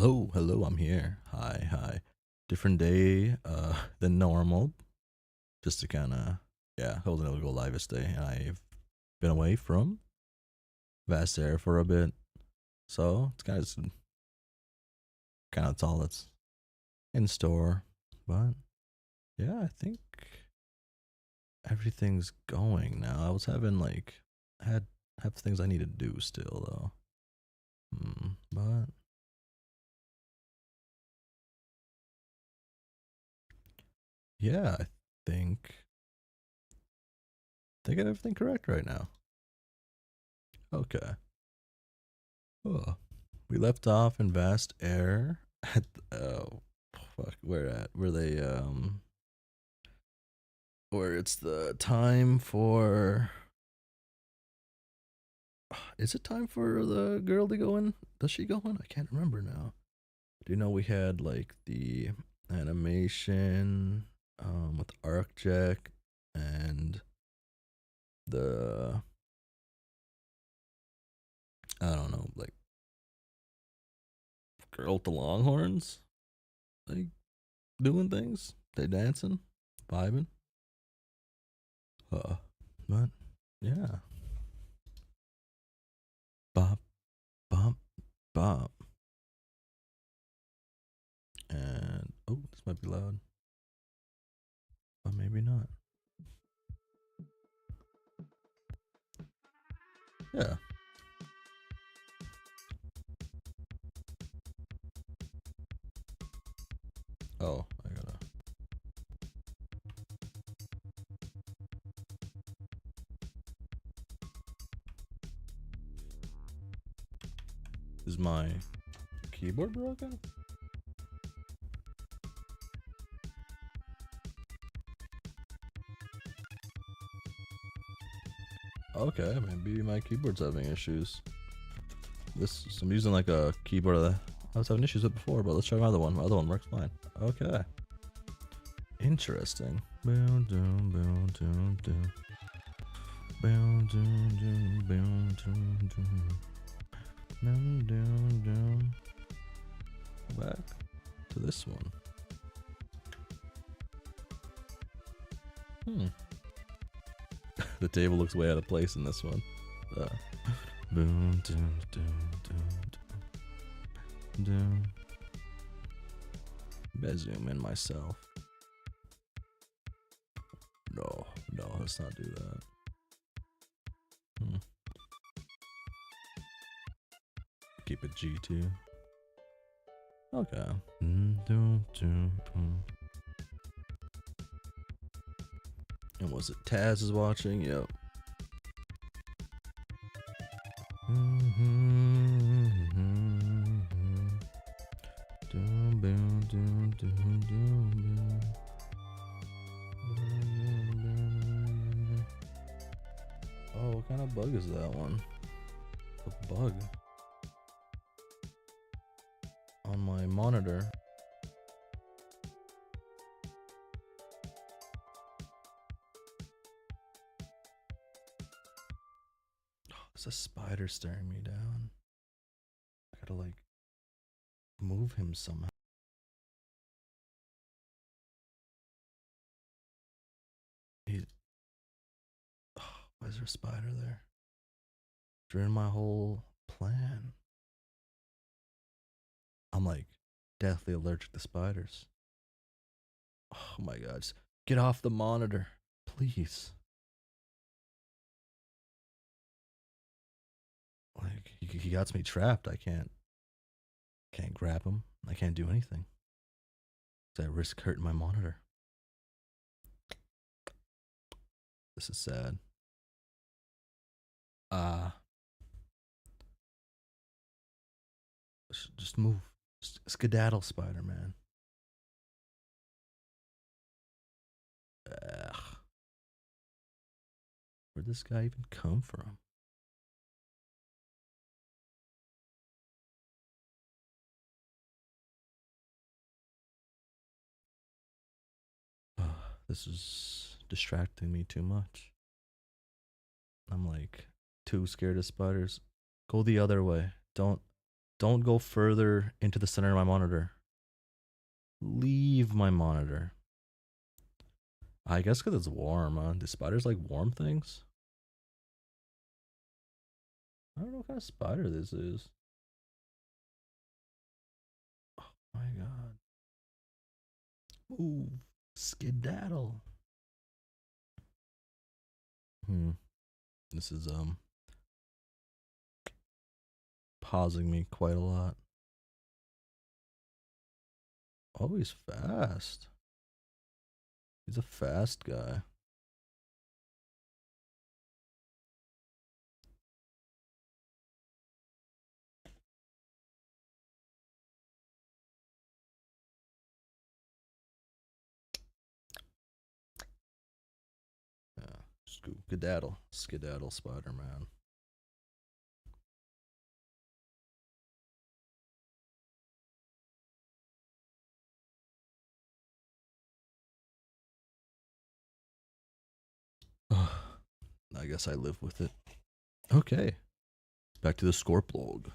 Hello, I'm here. Hi. Different day than normal. Just to kinda hold another go live this day. I've been away from Vast Air for a bit. So it's kinda that's all that's in store. But yeah, I think everything's going now. I was having have things I need to do still though. But yeah, I got everything correct right now. Okay. Oh, we left off in Vast Air at oh fuck, where they where it's the time for, is it time for the girl to go in? Does she go in? I can't remember now. Do you know we had like the animation with ArcJack and the, I don't know, like girl with the longhorns, like doing things. They dancing, vibing. Uh, but yeah, bop, bop, bop. And oh, this might be loud, but maybe not. Yeah. Oh, I gotta. Is my keyboard broken? Okay, maybe my keyboard's having issues. I'm using like a keyboard that I was having issues with before, but let's try my other one. My other one works fine. Okay. Interesting. Boom, doom, boom, doom, doom. Boom, doom, doom, boom, doom, doom. Doom, doom, doom. Back to this one. The table looks way out of place in this one. Boom, doom, doom, doom, doom, doom. Better zoom in myself. No, let's not do that. Keep it G2. Okay. And was it Taz is watching? Yep. Oh, what kind of bug is that one? A bug on my monitor. There's a spider staring me down. I gotta like move him somehow. Why is there a spider there? During my whole plan. I'm like deathly allergic to spiders. Oh my god, just get off the monitor, please. Like he got me trapped. I can't grab him. I can't do anything. I risk hurting my monitor. This is sad. Just move. Skedaddle, Spider Man. Where'd this guy even come from? This is distracting me too much. I'm like too scared of spiders. Go the other way. Don't Don't go further into the center of my monitor. Leave my monitor. I guess because it's warm, huh? Do spiders like warm things? I don't know what kind of spider this is. Oh my god. Move. Skedaddle. This is pausing me quite a lot. Oh, he's fast. He's a fast guy. Yeah. Skedaddle. Skedaddle Spider-Man. I guess I live with it. Okay. Back to the Scorplog.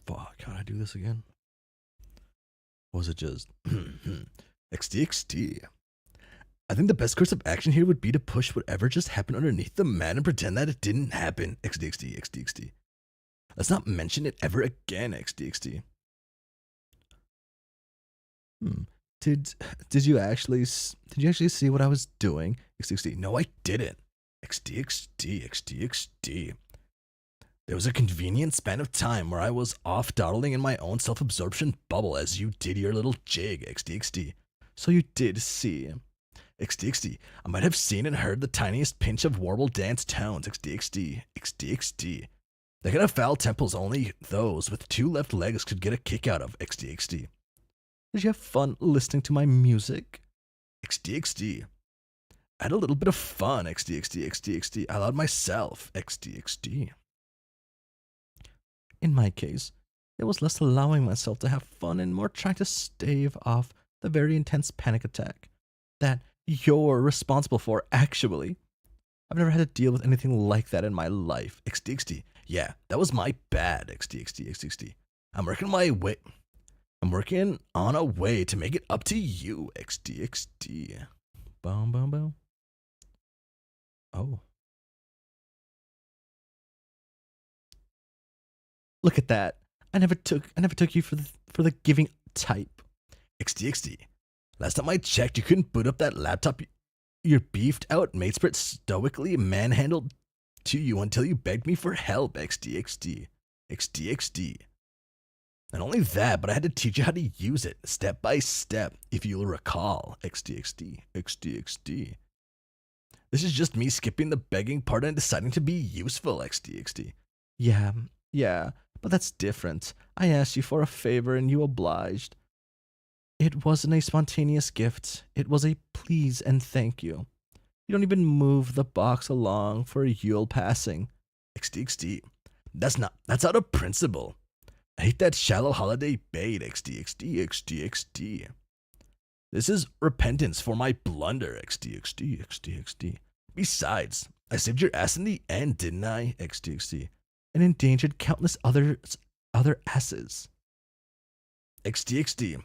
Fuck, how'd I do this again? Was it just XDXD? I think the best course of action here would be to push whatever just happened underneath the mat and pretend that it didn't happen. XDXD, XDXD. Let's not mention it ever again. XDXD. Did you actually see what I was doing? XDXD. No, I didn't. XDXD, XDXD. There was a convenient span of time where I was off dawdling in my own self-absorption bubble as you did your little jig, XDXD. So you did see. XDXD. I might have seen and heard the tiniest pinch of warble dance tones, XDXD. XDXD. The kind of foul temples only those with two left legs could get a kick out of, XDXD. Did you have fun listening to my music? XDXD. I had a little bit of fun, XDXD, XDXD. I allowed myself, XDXD. In my case, it was less allowing myself to have fun and more trying to stave off the very intense panic attack that you're responsible for, actually. I've never had to deal with anything like that in my life. XDXD. Yeah, that was my bad, XDXD, XDXD. I'm working on a way to make it up to you, XDXD. Boom, boom, boom. Oh. Look at that. I never took you for the giving type. XDXD. Last time I checked, you couldn't boot up that laptop your beefed out matesprit stoically manhandled to you until you begged me for help, XDXD. XDXD. Not only that, but I had to teach you how to use it, step by step, if you'll recall. XDXD. XDXD. This is just me skipping the begging part and deciding to be useful, XDXD. Yeah, but that's different. I asked you for a favor and you obliged. It wasn't a spontaneous gift. It was a please and thank you. You don't even move the box along for a Yule passing. XDXD. That's out of principle. I hate that shallow holiday bait, XDXD, XDXD. This is repentance for my blunder, XDXD, XDXD. Besides, I saved your ass in the end, didn't I, XDXD? And endangered countless other asses. XDXD.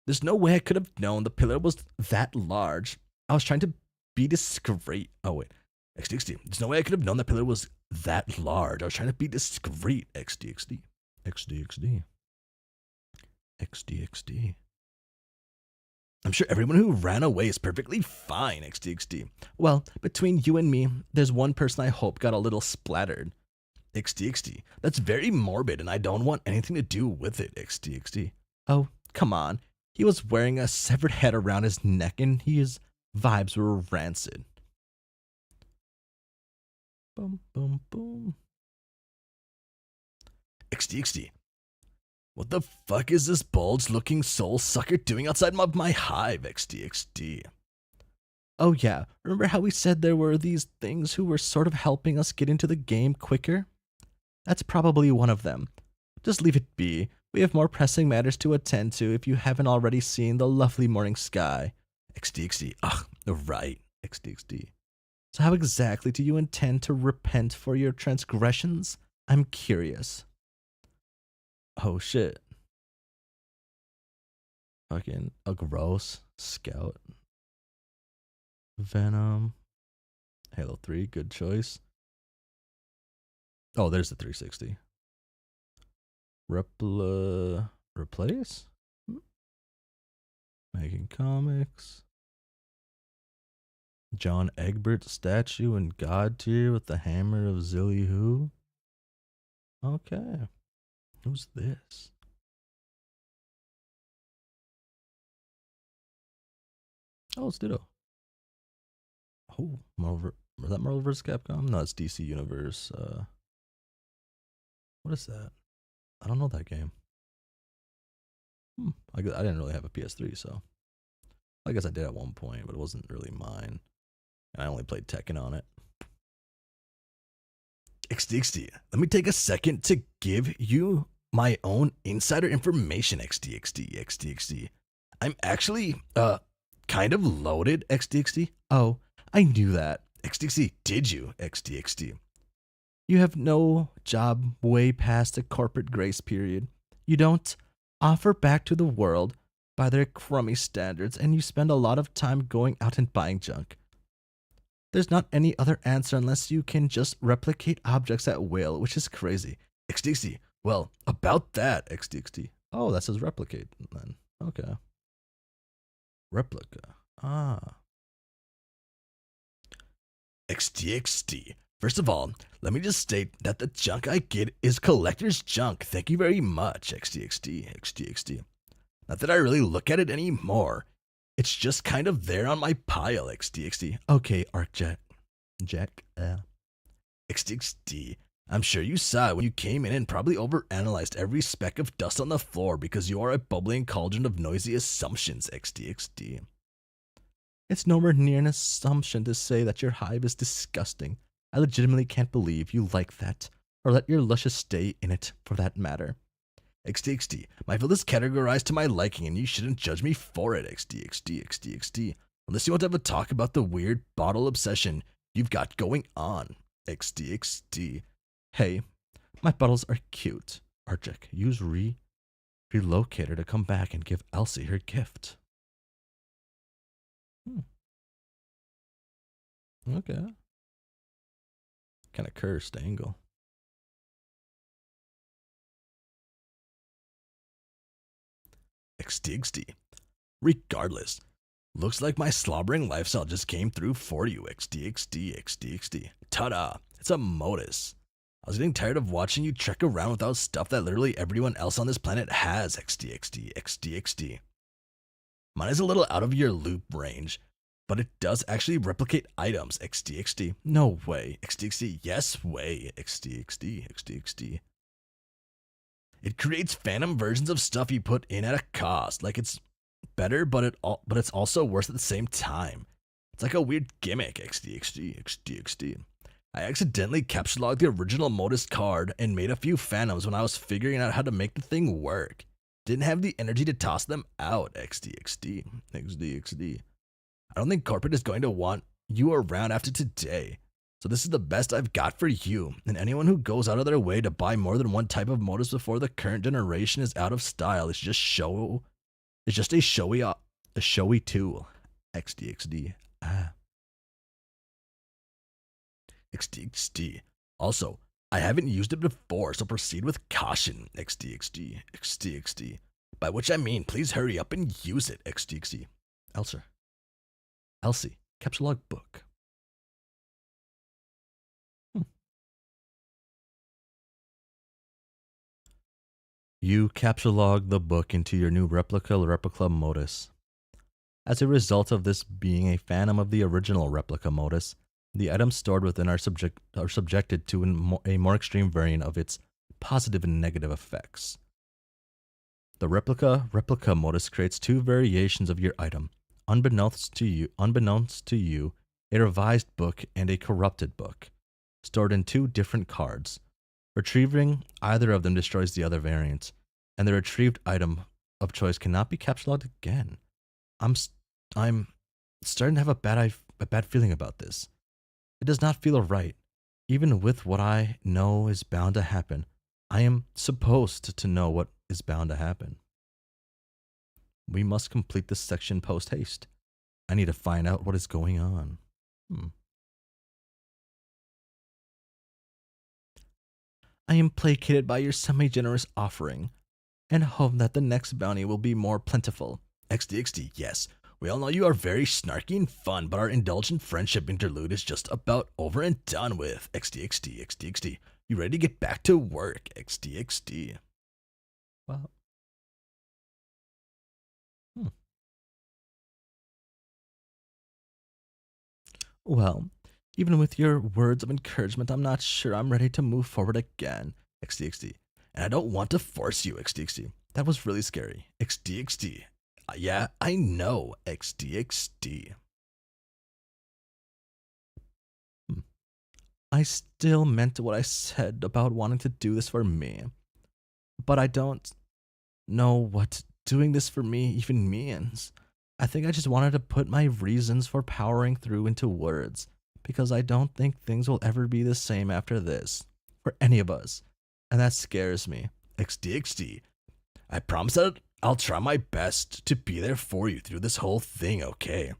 There's no way I could have known the pillar was that large. I was trying to be discreet. Oh, wait. XDXD. There's no way I could have known the pillar was that large. I was trying to be discreet. XDXD. XDXD. XDXD. I'm sure everyone who ran away is perfectly fine, XDXD. Well, between you and me, there's one person I hope got a little splattered. XDXD. That's very morbid and I don't want anything to do with it, XDXD. Oh, come on. He was wearing a severed head around his neck and his vibes were rancid. Boom, boom, boom. XDXD. What the fuck is this bulge-looking soul sucker doing outside of my hive, XDXD? Oh yeah, remember how we said there were these things who were sort of helping us get into the game quicker? That's probably one of them. Just leave it be. We have more pressing matters to attend to if you haven't already seen the lovely morning sky. XDXD. Ugh, right. XDXD. So, how exactly do you intend to repent for your transgressions? I'm curious. Oh shit. Fucking a gross scout. Venom. Halo 3, good choice. Oh, there's the 360. Replace? Making comics. John Egbert statue in God tier with the hammer of Zilly Who. Okay. Who's this? Oh, it's Ditto. Oh, Marvel. Is that Marvel vs. Capcom? No, it's DC Universe. What is that? I don't know that game. I didn't really have a PS3, so I guess I did at one point, but it wasn't really mine. And I only played Tekken on it. XD, let me take a second to give you my own insider information, XD. I'm actually, kind of loaded, XD. Oh, I knew that. XD, did you, XD? You have no job way past the corporate grace period. You don't offer back to the world by their crummy standards, and you spend a lot of time going out and buying junk. There's not any other answer unless you can just replicate objects at will, which is crazy. XD, well, about that, XD. Oh, that says replicate then. Okay. Replica. Ah. XD. First of all, let me just state that the junk I get is collector's junk. Thank you very much, XD. Not that I really look at it anymore. It's just kind of there on my pile, XD. Okay, ArcJack. XD. I'm sure you saw it when you came in and probably overanalyzed every speck of dust on the floor because you are a bubbling cauldron of noisy assumptions, XD. It's nowhere near an assumption to say that your hive is disgusting. I legitimately can't believe you like that, or let your luscious stay in it, for that matter. XD, my field is categorized to my liking, and you shouldn't judge me for it, XD. Unless you want to have a talk about the weird bottle obsession you've got going on, XD. Hey, my bottles are cute. Arjek, use relocator to come back and give Elsie her gift. Okay. Kind of cursed angle. XD. Regardless, looks like my slobbering lifestyle just came through for you, XD. Ta-da! It's a modus. I was getting tired of watching you trek around without stuff that literally everyone else on this planet has, XD. Mine is a little out of your loop range, but it does actually replicate items, XD. No way, XD. Yes way, XD. It creates phantom versions of stuff you put in at a cost. Like it's better, but it's also worse at the same time. It's like a weird gimmick, XD. I accidentally capture logged the original Modus card and made a few phantoms when I was figuring out how to make the thing work. Didn't have the energy to toss them out, XD. I don't think corporate is going to want you around after today. So this is the best I've got for you, and anyone who goes out of their way to buy more than one type of Modus before the current generation is out of style. It's just a showy tool. XD. XD. Also, I haven't used it before, so proceed with caution, XD. By which I mean, please hurry up and use it, XD. Elsie, capture log book. You capture log the book into your new replica modus. As a result of this being a phantom of the original replica modus, the items stored within are subjected to a more extreme variant of its positive and negative effects. The replica modus creates two variations of your item, unbeknownst to you, a revised book and a corrupted book, stored in two different cards. Retrieving either of them destroys the other variant, and the retrieved item of choice cannot be captured again. I'm starting to have a bad feeling about this. It does not feel right. Even with what I know is bound to happen, I am supposed to know what is bound to happen. We must complete this section post haste. I need to find out what is going on. I am placated by your semi-generous offering, and hope that the next bounty will be more plentiful. XD, yes. We all know you are very snarky and fun, but our indulgent friendship interlude is just about over and done with. XD. You ready to get back to work? XD. Well. Well, even with your words of encouragement, I'm not sure I'm ready to move forward again. XD. And I don't want to force you, XD. That was really scary. XD. Yeah, I know. XD. I still meant what I said about wanting to do this for me. But I don't know what doing this for me even means. I think I just wanted to put my reasons for powering through into words, because I don't think things will ever be the same after this, for any of us, and that scares me. XD. I promise that I'll try my best to be there for you through this whole thing, okay?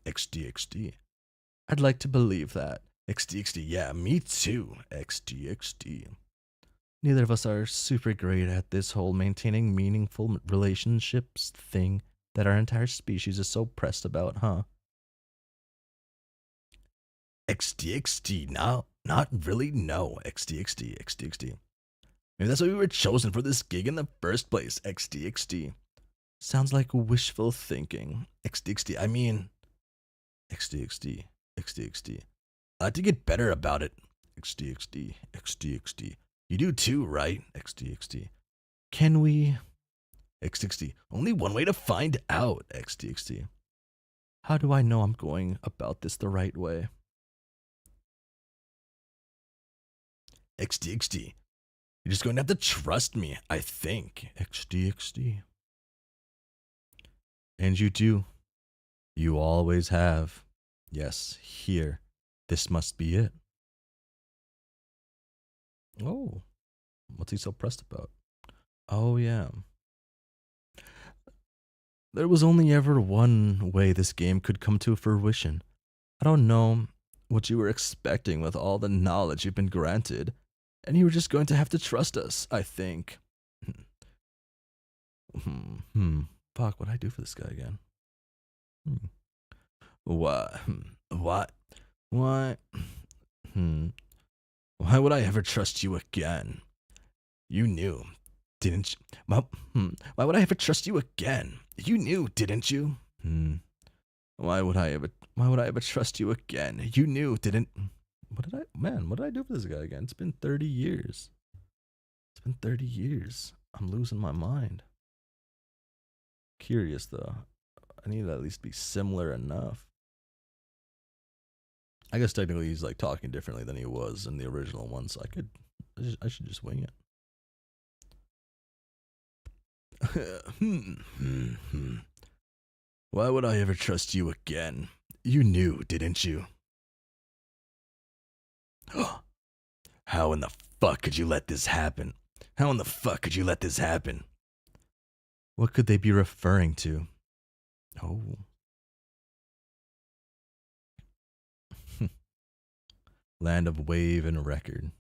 XD. I'd like to believe that. XD, yeah, me too. XD. Neither of us are super great at this whole maintaining meaningful relationships thing that our entire species is so pressed about, huh? XD, no, not really, no. XD. Maybe that's why we were chosen for this gig in the first place. XD. Sounds like wishful thinking. XD, I mean, XD. I like to get better about it. XD. You do too, right? XD. Can we? XD. Only one way to find out. XD. How do I know I'm going about this the right way? XD. You're just going to have to trust me, I think. XD. And you do. You always have. Yes, here. This must be it. Oh, what's he so pressed about? Oh, yeah. There was only ever one way this game could come to fruition. I don't know what you were expecting with all the knowledge you've been granted, and you were just going to have to trust us, I think. Fuck, what'd I do for this guy again? What? Why? Why would I ever trust you again? You knew, didn't you? Why would I ever trust you again? You knew, didn't you? Why would I ever trust you again? You knew, didn't? What did I do for this guy again? It's been 30 years. I'm losing my mind. Curious though. I need to at least be similar enough. I guess technically he's like talking differently than he was in the original one, so I should just wing it. Why would I ever trust you again? You knew, didn't you? How in the fuck could you let this happen? What could they be referring to? Oh. Land of wave and record.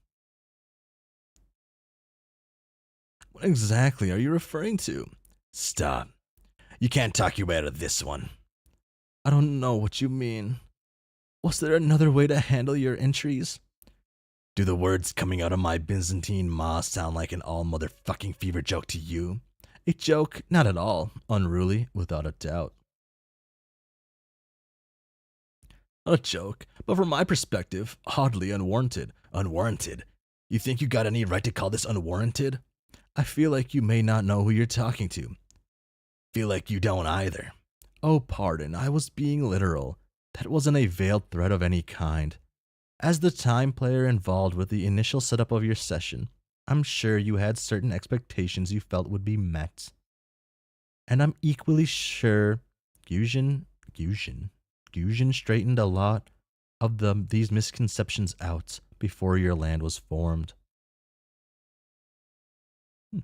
What exactly are you referring to? Stop. You can't talk your way out of this one. I don't know what you mean. Was there another way to handle your entries? Do the words coming out of my Byzantine maw sound like an all motherfucking fever joke to you? A joke? Not at all. Unruly, without a doubt. Not a joke, but from my perspective, oddly unwarranted. Unwarranted? You think you got any right to call this unwarranted? I feel like you may not know who you're talking to. Feel like you don't either. Oh, pardon, I was being literal. That wasn't a veiled threat of any kind. As the time player involved with the initial setup of your session, I'm sure you had certain expectations you felt would be met. And I'm equally sure Fusion straightened a lot these misconceptions out before your land was formed. Hmm.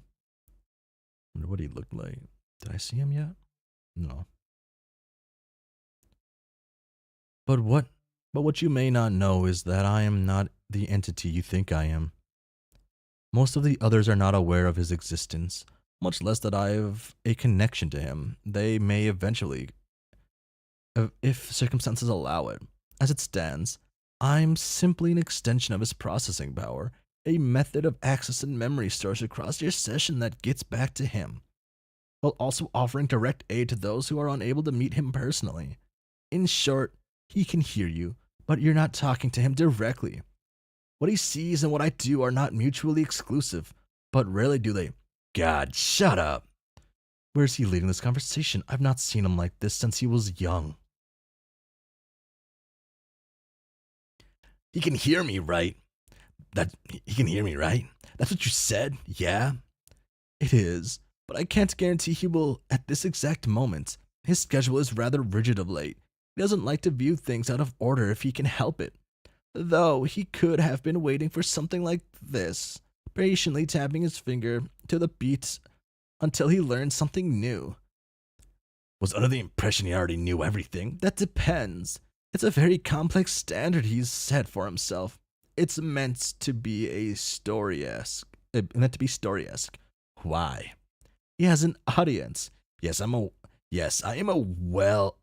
Wonder what he looked like. Did I see him yet? No. But what you may not know is that I am not the entity you think I am. Most of the others are not aware of his existence, much less that I have a connection to him. They may eventually, if circumstances allow it. As it stands, I'm simply an extension of his processing power, a method of accessing memory stores across your session that gets back to him, while also offering direct aid to those who are unable to meet him personally. In short, he can hear you, but you're not talking to him directly. What he sees and what I do are not mutually exclusive, but rarely do they. God, shut up! Where is he leading this conversation? I've not seen him like this since he was young. He can hear me, right? That he can hear me, right? That's what you said, yeah? It is, but I can't guarantee he will at this exact moment. His schedule is rather rigid of late. He doesn't like to view things out of order if he can help it. Though he could have been waiting for something like this, patiently tapping his finger to the beat until he learned something new. Was under the impression he already knew everything. That depends. It's a very complex standard he's set for himself. It's meant to be a story-esque. Meant to be story-esque. Why? He has an audience. Yes, I am a well.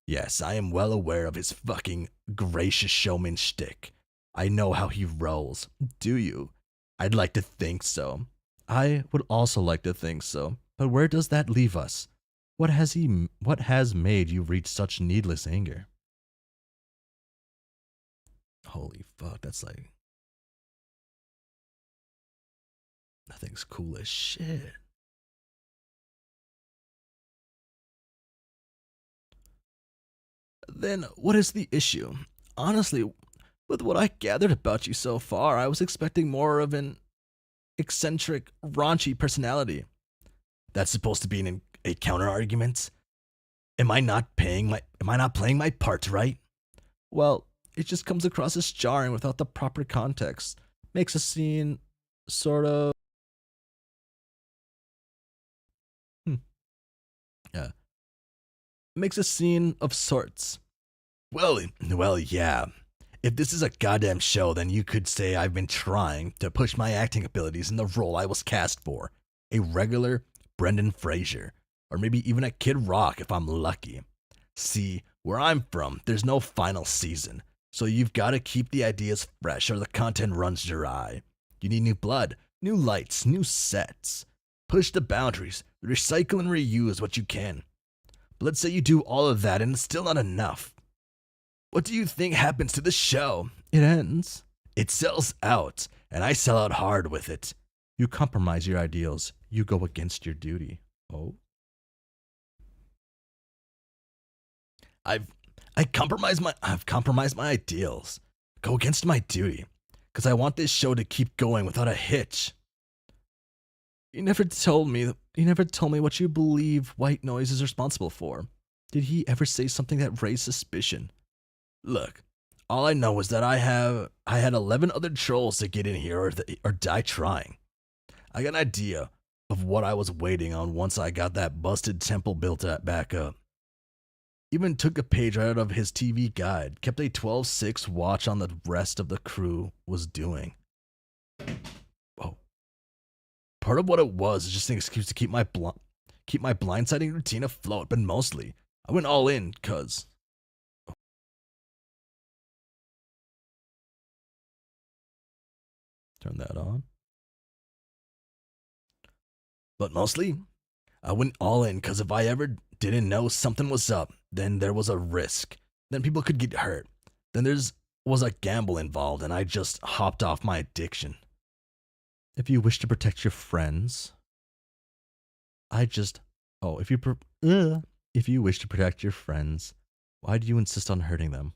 Yes, I am well aware of his fucking gracious showman shtick. I know how he rolls. Do you? I'd like to think so. I would also like to think so. But where does that leave us? What has made you reach such needless anger? Holy fuck, that's like that thing's cool as shit. Then what is the issue? Honestly, with what I gathered about you so far, I was expecting more of an eccentric, raunchy personality. That's supposed to be a counter argument? Am I not playing my part right? Well, it just comes across as jarring without the proper context. Makes a scene sort of hmm, yeah. Makes a scene of sorts. Well, yeah. If this is a goddamn show, then you could say I've been trying to push my acting abilities in the role I was cast for. A regular Brendan Fraser. Or maybe even a Kid Rock if I'm lucky. See, where I'm from, there's no final season. So you've got to keep the ideas fresh or the content runs dry. You need new blood, new lights, new sets. Push the boundaries, recycle and reuse what you can. But let's say you do all of that and it's still not enough. What do you think happens to the show? It ends. It sells out, and I sell out hard with it. You compromise your ideals. You go against your duty. Oh? I've I've compromised my ideals. Go against my duty. Cause I want this show to keep going without a hitch. You never told me what you believe White Noise is responsible for. Did he ever say something that raised suspicion? Look, all I know is that I had 11 other trolls to get in here or die trying. I got an idea of what I was waiting on once I got that busted temple built back up. Even took a page right out of his TV guide, kept a 12-6 watch on the rest of the crew was doing. Oh. Part of what it was is just an excuse to keep my blindsiding routine afloat, but mostly, I went all in, cuz. Turn that on. But mostly, I went all in because if I ever didn't know something was up, then there was a risk. Then people could get hurt. Then was a gamble involved, and I just hopped off my addiction. If you wish to protect your friends, I just. Oh, if you wish to protect your friends, why do you insist on hurting them?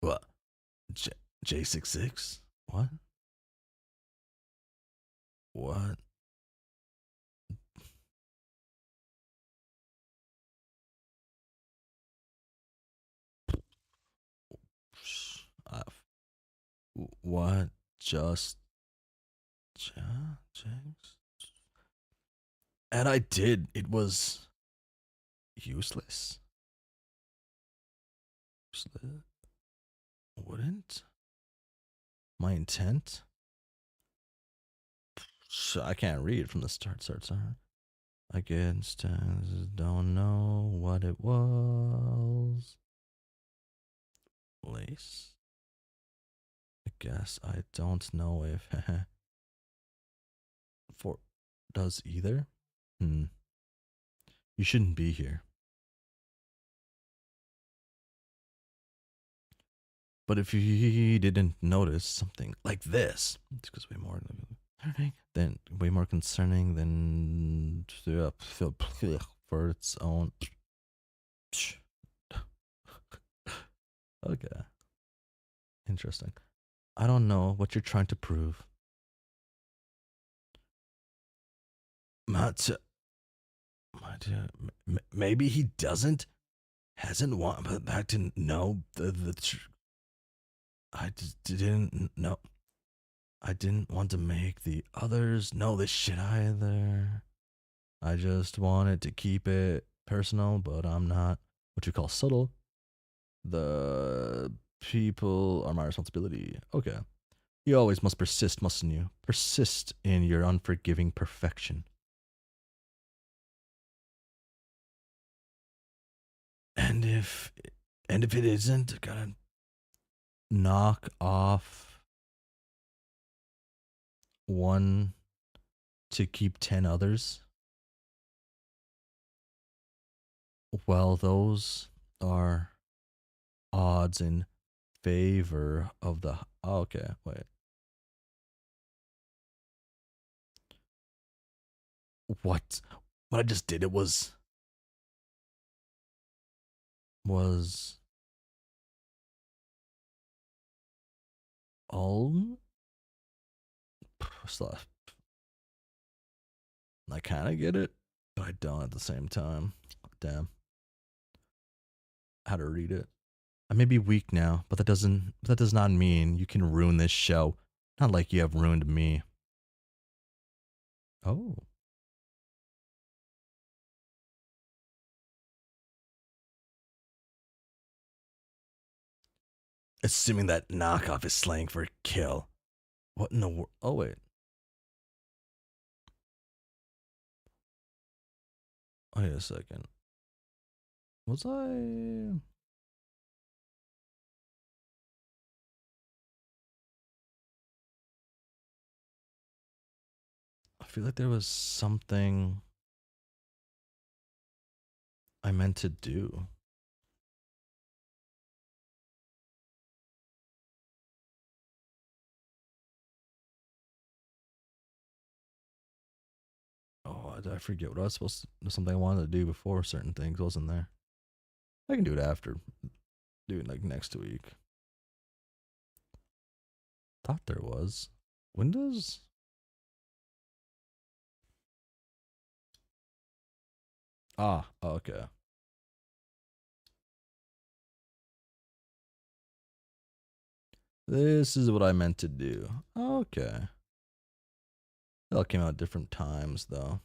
What? J66? What? What? What? Just James? And I did. It was useless. Useless. Wouldn't my intent? I can't read from the start. I guess don't know what it was. Lace. I guess I don't know if for does either. Hmm. You shouldn't be here. But if you didn't notice something like this, it's because way more concerning than for its own. Okay, interesting. I don't know what you're trying to prove. Maybe he hasn't want, but I didn't know I just didn't know. I didn't want to make the others know this shit either. I just wanted to keep it personal, but I'm not what you call subtle. The people are my responsibility. Okay. You always must persist, mustn't you? Persist in your unforgiving perfection. And if it isn't, gotta knock off one to keep 10 others. Well, those are odds in favor of the. Oh, okay, wait. What? What I just did, it was all. I kind of get it, but I don't at the same time. Damn. How to read it. I may be weak now, but that does not mean you can ruin this show. Not like you have ruined me. Oh. Assuming that knockoff is slang for kill. What in the world? Oh, wait. Wait a second. Was I. I feel like there was something I meant to do. Oh, I forget what I was supposed to. Something I wanted to do before certain things wasn't there. I can do it after. Do it like next week. Thought there was. Windows? Ah, okay. This is what I meant to do. Okay. They all came out at different times, though.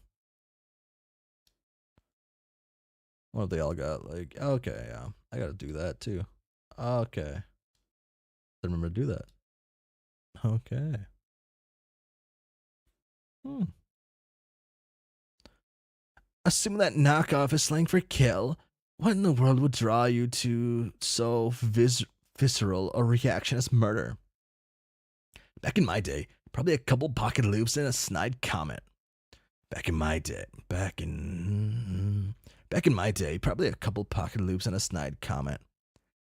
What if they all got, like, okay, yeah, I gotta do that, too. Okay. I remember to do that. Okay. Assuming that knockoff is slang for kill, what in the world would draw you to so visceral a reaction as murder? Back in my day, probably a couple pocket loops and a snide comment. Back in my day, probably a couple pocket loops and a snide comment.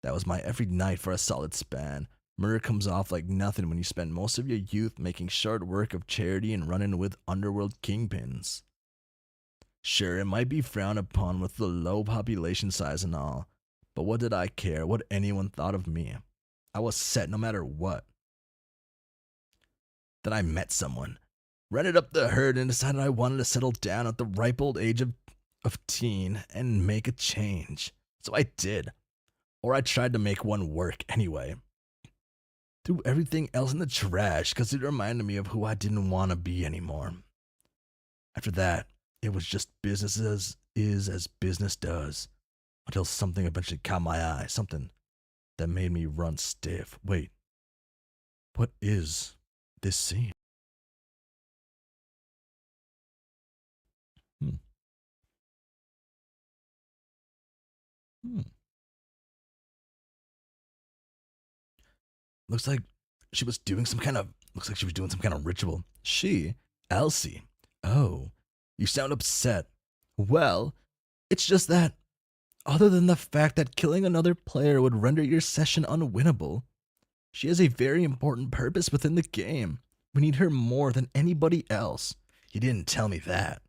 That was my every night for a solid span. Murder comes off like nothing when you spend most of your youth making short work of charity and running with underworld kingpins. Sure, it might be frowned upon with the low population size and all, but what did I care what anyone thought of me? I was set no matter what. Then I met someone, rented up the herd, and decided I wanted to settle down at the ripe old age of teen and make a change. So I did. Or I tried to make one work anyway. threw everything else in the trash because it reminded me of who I didn't want to be anymore. After that, it was just business as business does, until something eventually caught my eye, something that made me run stiff. Wait, what is this scene? Hmm. Hmm. Looks like she was doing some kind of looks like she was doing some kind of ritual. She, Elsie. Oh, you sound upset. Well, it's just that other than the fact that killing another player would render your session unwinnable, she has a very important purpose within the game. We need her more than anybody else. You didn't tell me that.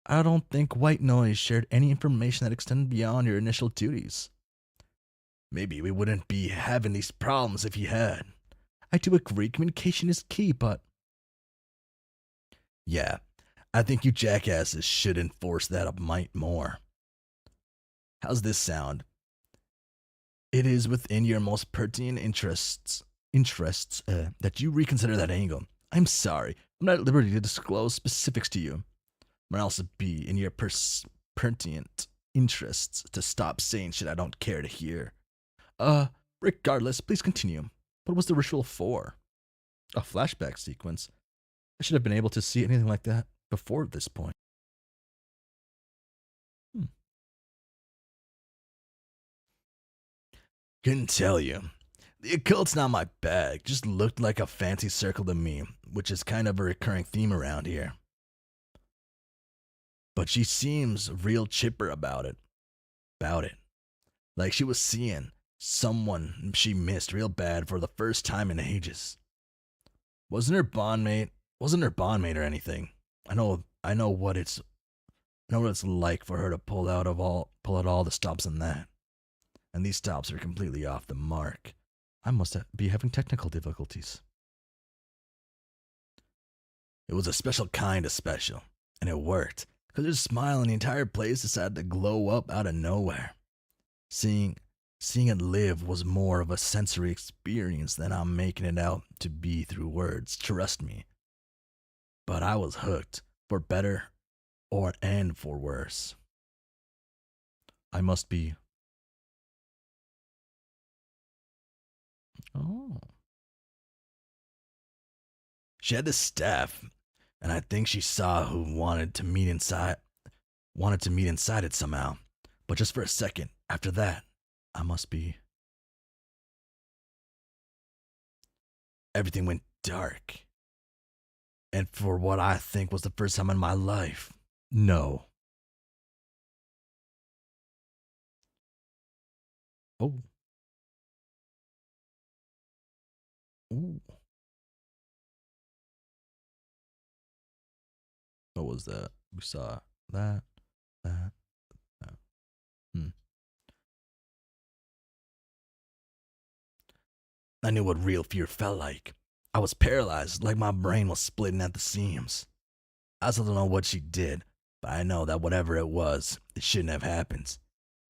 I don't think White Noise shared any information that extended beyond your initial duties. Maybe we wouldn't be having these problems if he had. I do agree communication is key, but. Yeah, I think you jackasses should enforce that a mite more. How's this sound? It is within your most pertinent interests that you reconsider that angle. I'm sorry, I'm not at liberty to disclose specifics to you. Might also be in your pertinent interests to stop saying shit I don't care to hear. Regardless, please continue. What was the ritual for? A flashback sequence. I should have been able to see anything like that before this point. Hmm. Couldn't tell you. The occult's not my bag, just looked like a fancy circle to me, which is kind of a recurring theme around here. But she seems real chipper about it. Like she was seeing someone she missed real bad for the first time in ages. Wasn't her bondmate? Wasn't her bondmate or anything? I know what it's like for her to pull out all the stops in that. And these stops are completely off the mark. I must be having technical difficulties. It was a special kind of special, and it worked. Because her smile and the entire place decided to glow up out of nowhere. Seeing it live was more of a sensory experience than I'm making it out to be through words, trust me. But I was hooked, for better and for worse. I must be. Oh. She had this staff, and I think she saw who wanted to meet inside it somehow. But just for a second, after that, I must be. Everything went dark. And for what I think was the first time in my life, no. Oh. Ooh. What was that? We saw that, that, that. Hmm. I knew what real fear felt like. I was paralyzed, like my brain was splitting at the seams. I still don't know what she did, but I know that whatever it was, it shouldn't have happened.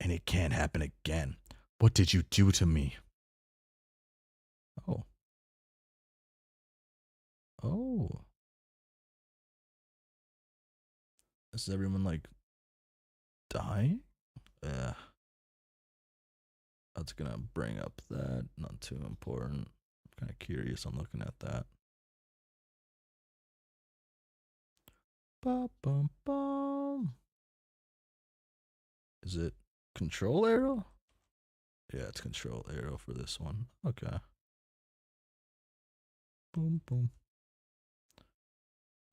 And it can't happen again. What did you do to me? Oh. Oh. Is everyone like dying? Yeah. That's gonna bring up that. Not too important. I'm kind of curious on looking at that. Ba bum bum. Is it control arrow? Yeah, it's control arrow for this one. Okay. Boom boom.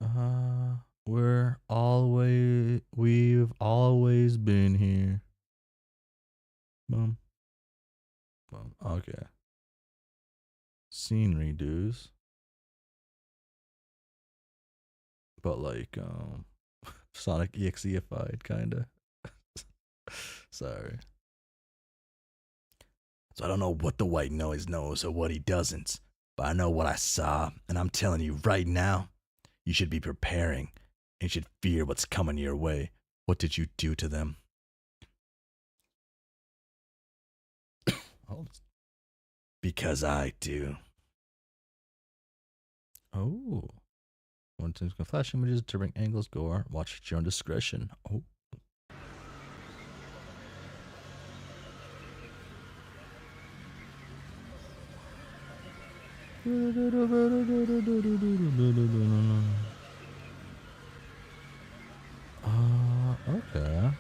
Uh, we've always been here. Boom. Boom. Okay. Scenery dues. But like Sonic EXEified kinda. Sorry. So I don't know what the white noise knows or what he doesn't, but I know what I saw, and I'm telling you right now, you should be preparing and should fear what's coming your way. What did you do to them? Oh, Because I do. Oh. One times can flash images, turbine angles, gore. Watch at your own discretion. Oh. Okay.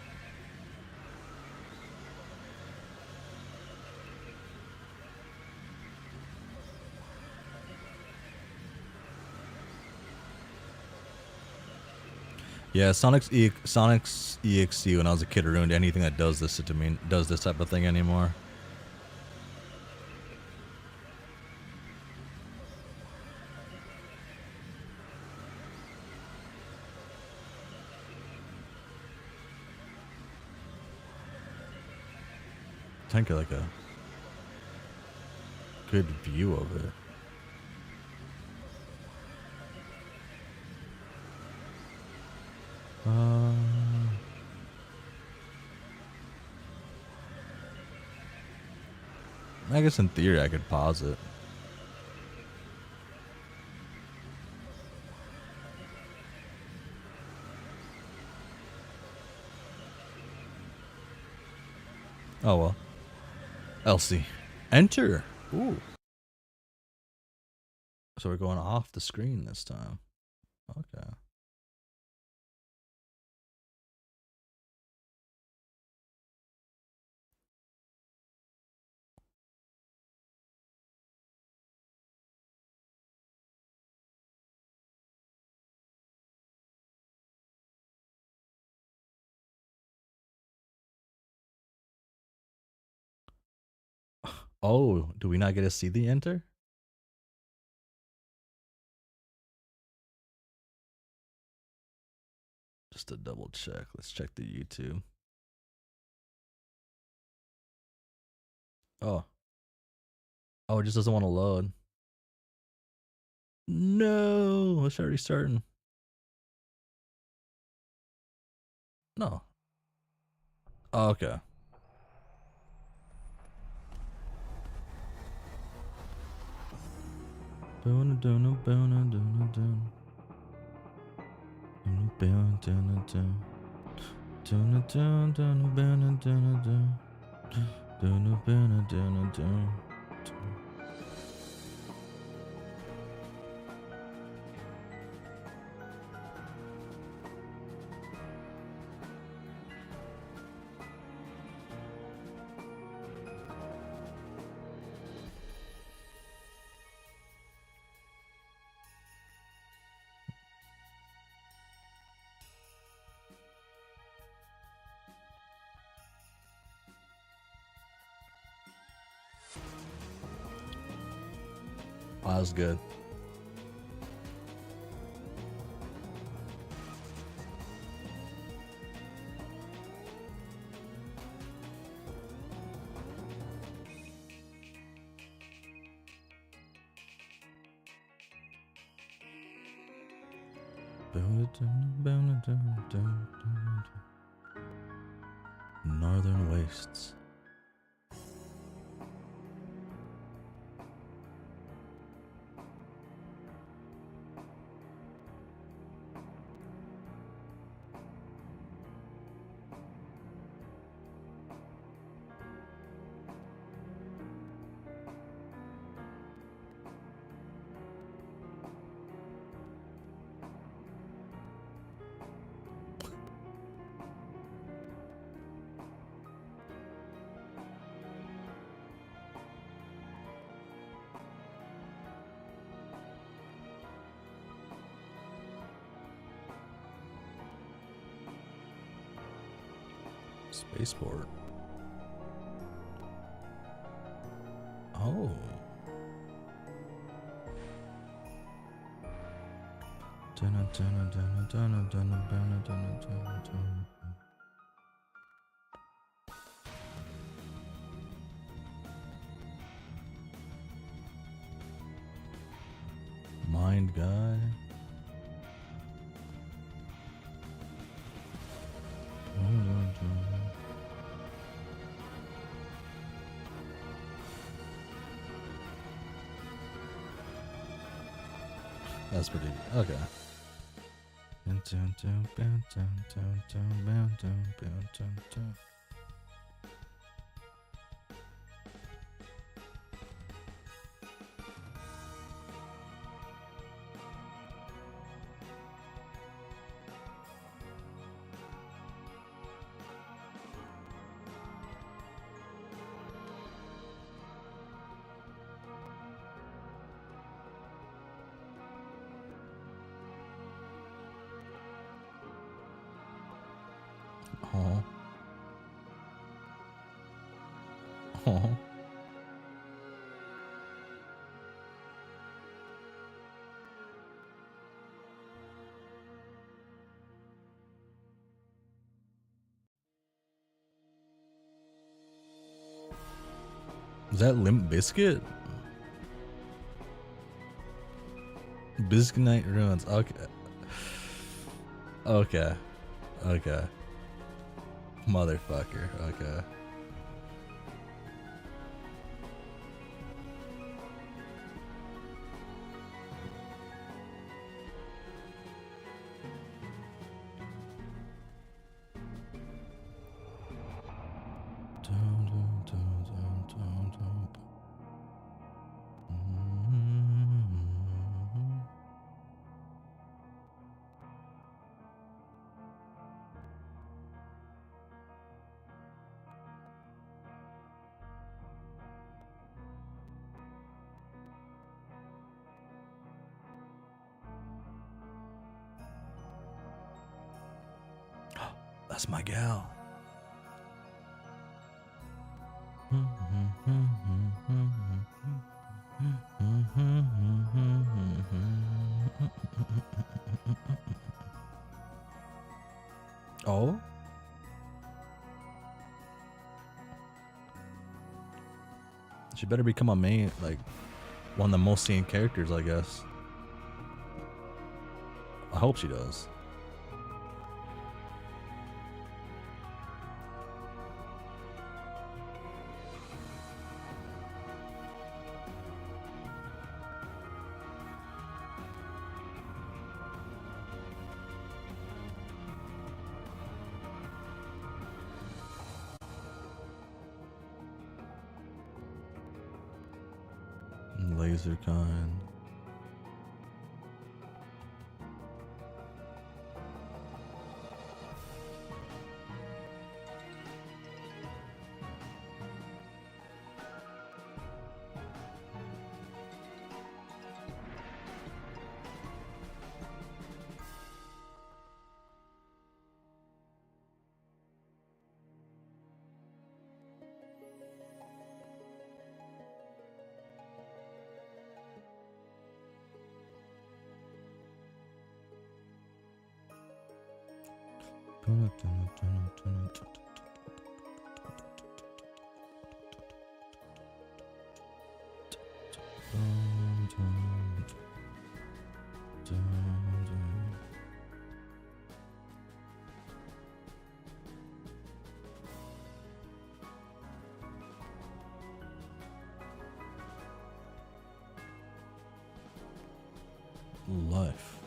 Yeah, Sonic's EXE when I was a kid ruined anything that does this to me, does this type of thing anymore. Think of like a good view of it. I guess in theory I could pause it. Oh well. Elsie. Enter. Ooh. So we're going off the screen this time. Okay. Oh, do we not get to see the enter? Just to double check. Let's check the YouTube. Oh. Oh, it just doesn't want to load. No, it's already starting. No. Oh, okay. Wow, that was good. Northern Wastes. Spaceport. Oh. Mind guy. That's pretty okay. Oh. Oh. Is that Limp Bizkit? Biscuit Night Ruins. Okay. Okay. Okay. Motherfucker. Okay. That's my gal. Oh? She better become a main, like, one of the most seen characters, I guess. I hope she does. Laser kind. Life.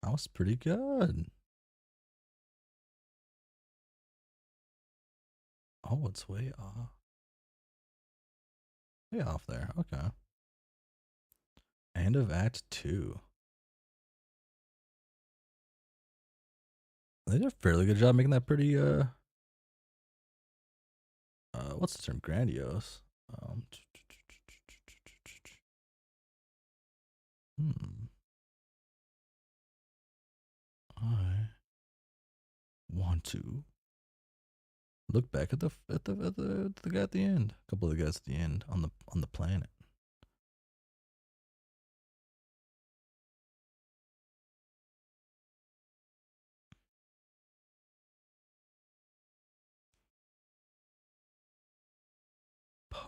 That was pretty good. Oh, it's way off. Way off there. Okay. End of Act 2. They did a fairly good job making that pretty, what's the term? Grandiose. Um, hmm. I want to look back at the guy at the end. A couple of the guys at the end on the planet.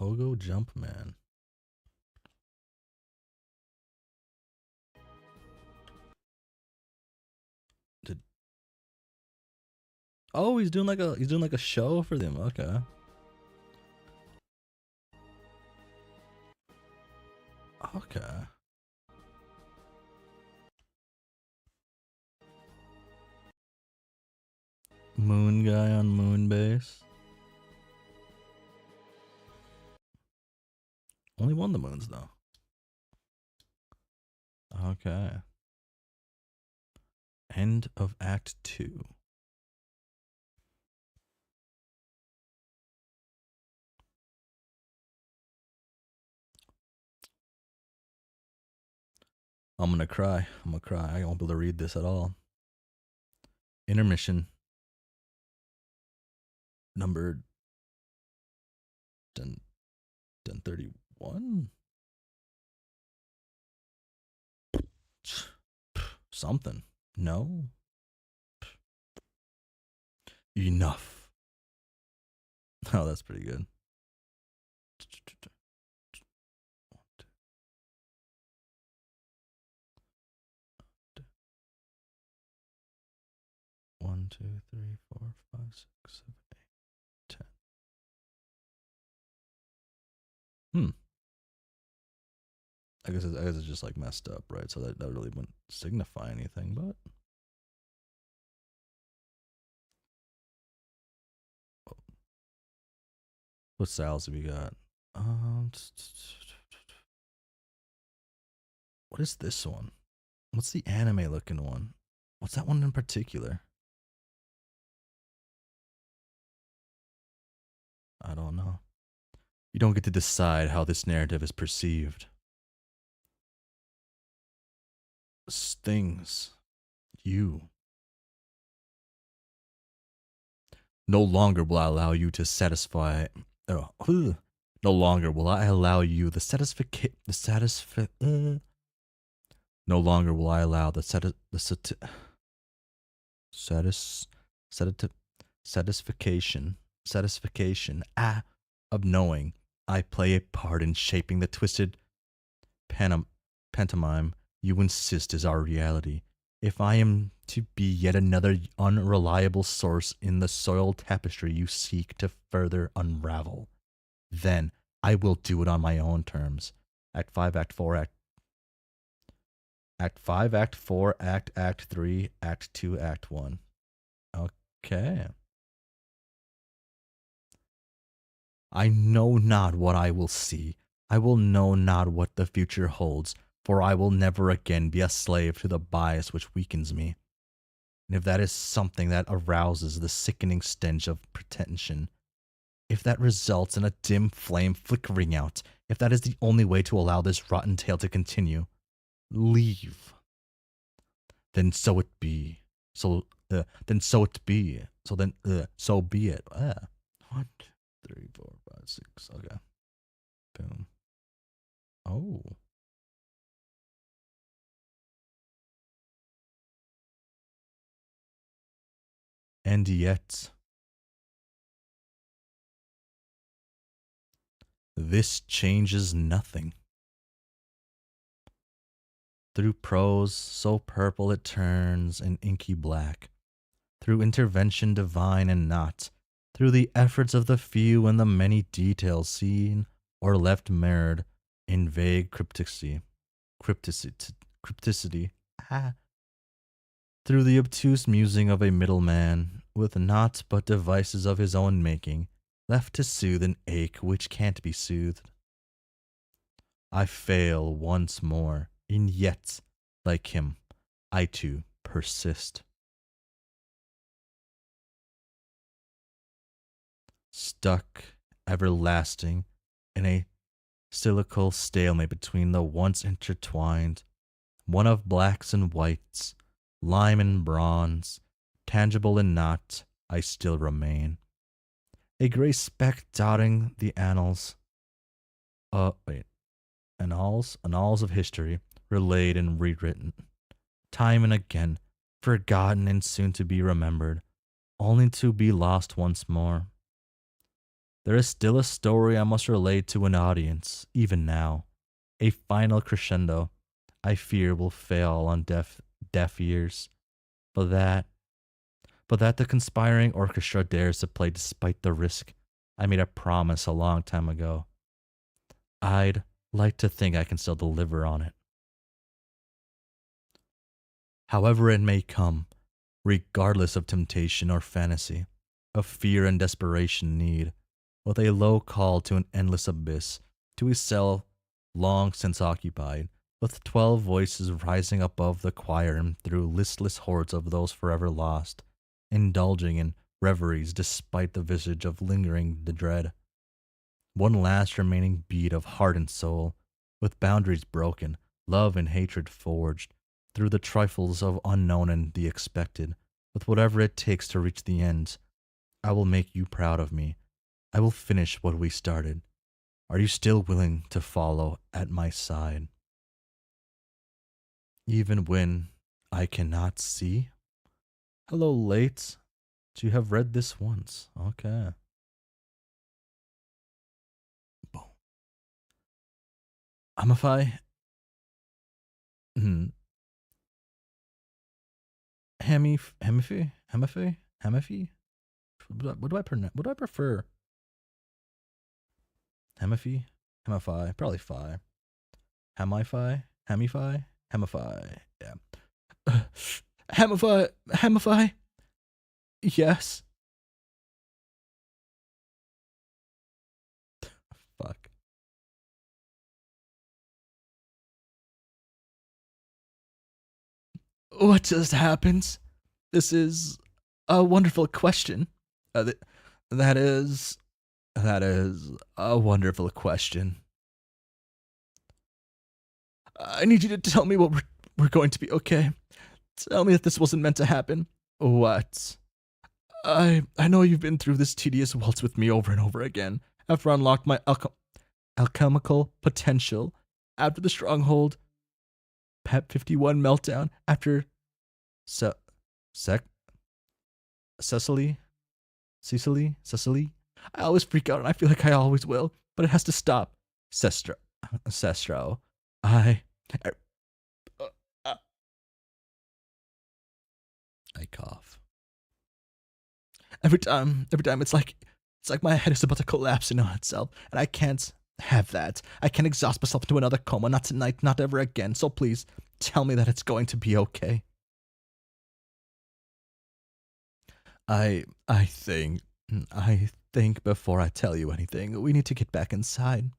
Pogo Jump Man. Did Oh, he's doing like a show for them. Okay. Okay. Moon guy on Moonbase. Only one of the moons though. Okay. End of Act 2. I'm gonna cry. I won't be able to read this at all. Intermission. Number 1031? Something. No? Enough. Oh, that's pretty good. One, two, three, 4, 5, 6, 7, 8, 10. I guess it's just like messed up, right? So that really wouldn't signify anything, but what styles have we got? What is this one? What's the anime looking one? What's that one in particular? I don't know. You don't get to decide how this narrative is perceived. Things. You. No longer will I allow you to satisfy. No longer will I allow you the No longer will I allow the satisfaction of knowing I play a part in shaping the twisted pantomime you insist is our reality. If I am to be yet another unreliable source in the soiled tapestry you seek to further unravel, then I will do it on my own terms. Act 5, Act 4, Act 5, Act 4, Act 3, Act 2, Act 1. Okay. I know not what I will see. I will know not what the future holds, for I will never again be a slave to the bias which weakens me. And if that is something that arouses the sickening stench of pretension, if that results in a dim flame flickering out, if that is the only way to allow this rotten tale to continue, leave. Then so it be. Then so it be. So be it. 1, 2, 3, 4, 5, 6. Okay. Boom. Oh. And yet, this changes nothing. Through prose so purple it turns an inky black, through intervention divine and not, through the efforts of the few and the many details seen or left mirrored in vague crypticity, through the obtuse musing of a middleman, with naught but devices of his own making, left to soothe an ache which can't be soothed. I fail once more, and yet, like him, I too persist. Stuck, everlasting, in a cyclical stalemate between the once intertwined, one of blacks and whites, lime and bronze, tangible and not, I still remain. A gray speck dotting the annals, wait, annals of history, relayed and rewritten, time and again, forgotten and soon to be remembered, only to be lost once more. There is still a story I must relate to an audience, even now. A final crescendo, I fear, will fail on deaf ears. But that, but that the conspiring orchestra dares to play despite the risk. I made a promise a long time ago. I'd like to think I can still deliver on it. However it may come, regardless of temptation or fantasy, of fear and desperation need, with a low call to an endless abyss, to a cell long since occupied, with 12 voices rising above the choir and through listless hordes of those forever lost, indulging in reveries despite the visage of lingering the dread. One last remaining beat of heart and soul, with boundaries broken, love and hatred forged, through the trifles of unknown and the expected, with whatever it takes to reach the end. I will make you proud of me. I will finish what we started. Are you still willing to follow at my side? Even when I cannot see? Hello, late. You have read this once. Okay. Boom. Amify. Hmm. Hemifi? What do I prefer? Hemifi? Hemify? Probably fi. Hemify? Hemify? Hemify. Yeah. Hemify? Yes. Fuck. What just happened? This is a wonderful question. That is a wonderful question. I need you to tell me what we're going to be okay. Tell me that this wasn't meant to happen. What? I know you've been through this tedious waltz with me over and over again. After I unlocked my alchemical potential, after the stronghold, Pep 51 meltdown, after Se- Sec Cecily. I always freak out and I feel like I always will, but it has to stop. Sestro. I, I, uh, I cough. Every time it's like my head is about to collapse in on itself, and I can't have that. I can't exhaust myself into another coma, not tonight, not ever again. So please, tell me that it's going to be okay. I think I think before I tell you anything, we need to get back inside.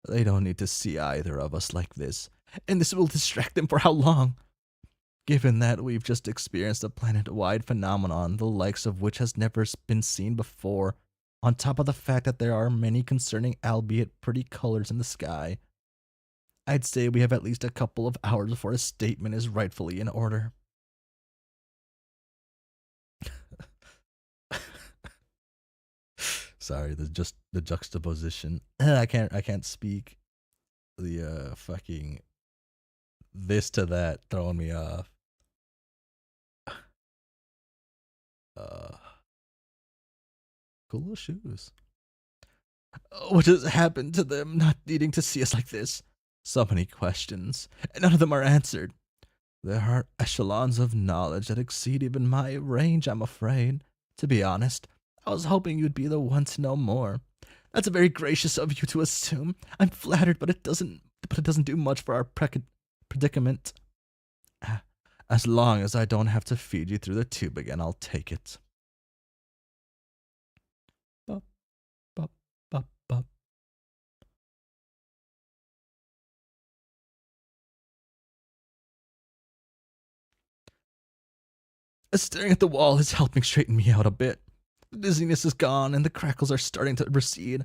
They don't need to see either of us like this. And this will distract them for how long? Given that we've just experienced a planet wide phenomenon, the likes of which has never been seen before, on top of the fact that there are many concerning, albeit pretty colors in the sky, I'd say we have at least a couple of hours before a statement is rightfully in order. Sorry, the juxtaposition. I can't speak. The fucking this to that throwing me off. Uh, cool little shoes. What has happened to them not needing to see us like this? So many questions, and none of them are answered. There are echelons of knowledge that exceed even my range, I'm afraid. To be honest, I was hoping you'd be the one to know more. That's very gracious of you to assume. I'm flattered, but it doesn't do much for our predicament. As long as I don't have to feed you through the tube again, I'll take it. Bup, bup, bup, bup. Staring at the wall is helping straighten me out a bit. The dizziness is gone and the crackles are starting to recede.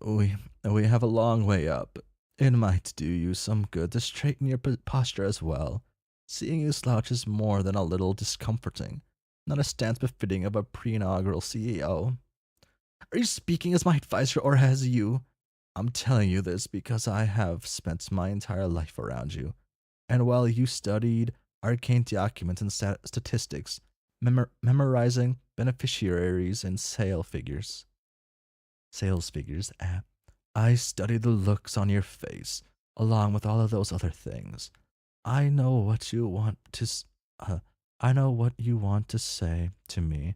We we have a long way up. It might do you some good to straighten your posture as well. Seeing you slouch is more than a little discomforting, not a stance befitting of a pre-inaugural CEO. Are you speaking as my advisor or as you? I'm telling you this because I have spent my entire life around you. And while you studied arcane documents and statistics, memorizing beneficiaries and sales figures, I studied the looks on your face, along with all of those other things. I know what you want to. I know what you want to say to me.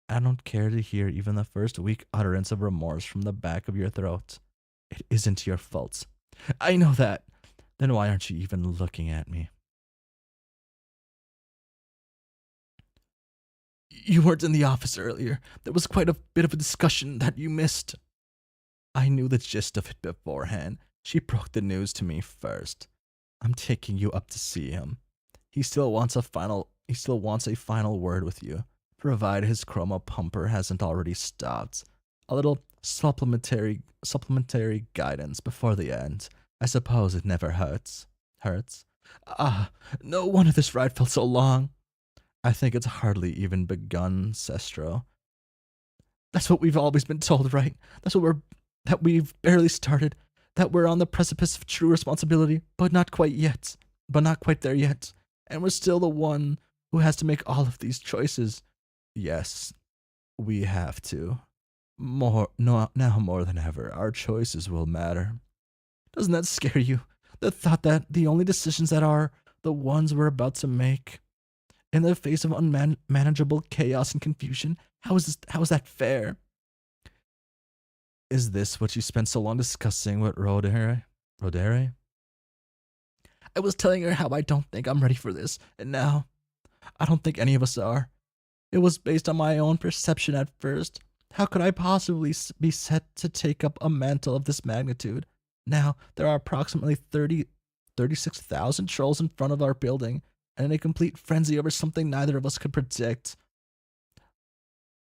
I don't care to hear even the first weak utterance of remorse from the back of your throat. It isn't your fault. I know that. Then why aren't you even looking at me? You weren't in the office earlier. There was quite a bit of a discussion that you missed. I knew the gist of it beforehand. She broke the news to me first. I'm taking you up to see him. He still wants a final word with you, provided his chroma pumper hasn't already stopped. A little supplementary guidance before the end. I suppose it never hurts. Hurts? Ah, no wonder this ride felt so long. I think it's hardly even begun, Sestro. That's what we've always been told, right? That we've barely started, that we're on the precipice of true responsibility, but not quite yet. But not quite there yet. And we're still the one who has to make all of these choices. Yes, we have to. More no, now more than ever, our choices will matter. Doesn't that scare you? The thought that the only decisions that are the ones we're about to make in the face of unmanageable chaos and confusion. How is that fair? Is this what you spent so long discussing with Rodere? Rodere? I was telling her how I don't think I'm ready for this, and now I don't think any of us are. It was based on my own perception at first. How could I possibly be set to take up a mantle of this magnitude? Now, there are approximately 36,000 trolls in front of our building, and in a complete frenzy over something neither of us could predict.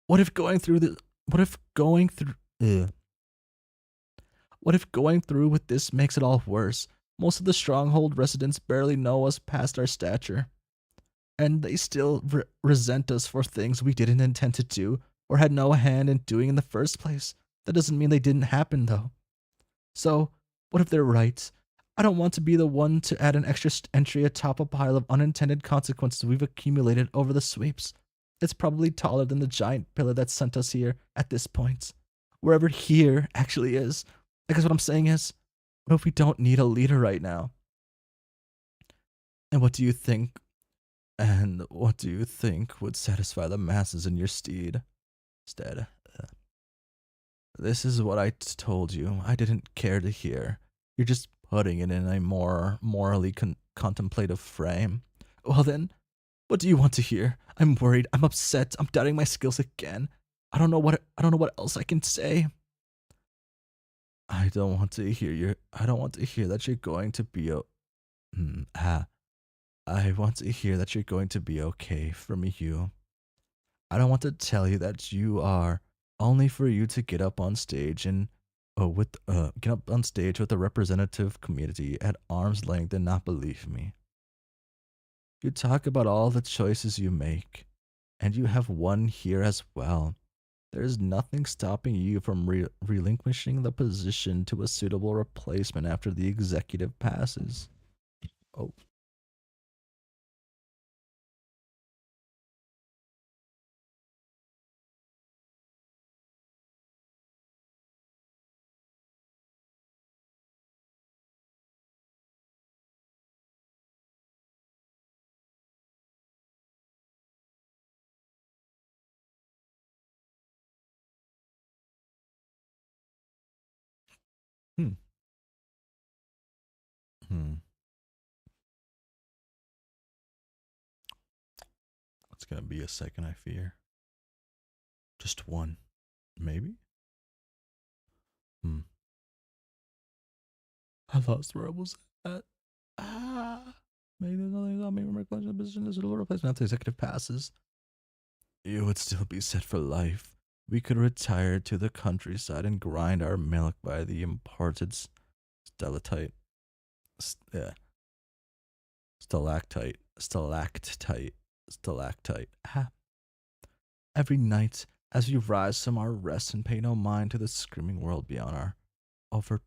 What if going through the what if going through ugh. What if going through with this makes it all worse? Most of the stronghold residents barely know us past our stature, and they still resent us for things we didn't intend to do or had no hand in doing in the first place. That doesn't mean they didn't happen, though. So, what if they're right? I don't want to be the one to add an extra entry atop a pile of unintended consequences we've accumulated over the sweeps. It's probably taller than the giant pillar that sent us here at this point. Wherever here actually is. I guess what I'm saying is, what if we don't need a leader right now? And what do you think? And what do you think would satisfy the masses in your stead? This is what I told you. I didn't care to hear. You're just putting it in a more morally contemplative frame. Well then, what do you want to hear? I'm worried. I'm upset. I'm doubting my skills again. I don't know what else I can say. I don't want to hear that you're going to be I want to hear that you're going to be okay from you. I don't want to tell you that you are only for you to get up on stage and get up on stage with a representative community at arm's length and not believe me. You talk about all the choices you make, and you have one here as well. There is nothing stopping you from relinquishing the position to a suitable replacement after the executive passes. Oh, hmm, hmm. It's gonna be a second, I fear. Just one, maybe. Hmm. I lost where I was at. Ah. Maybe there's nothing about me. Recollection of the position is a little replacement after executive passes. You would still be set for life. we could retire to the countryside and grind our milk by the imported stalactite. Yeah, stalactite. Ah. Every night, as we rise from our rest and pay no mind to the screaming world beyond our over.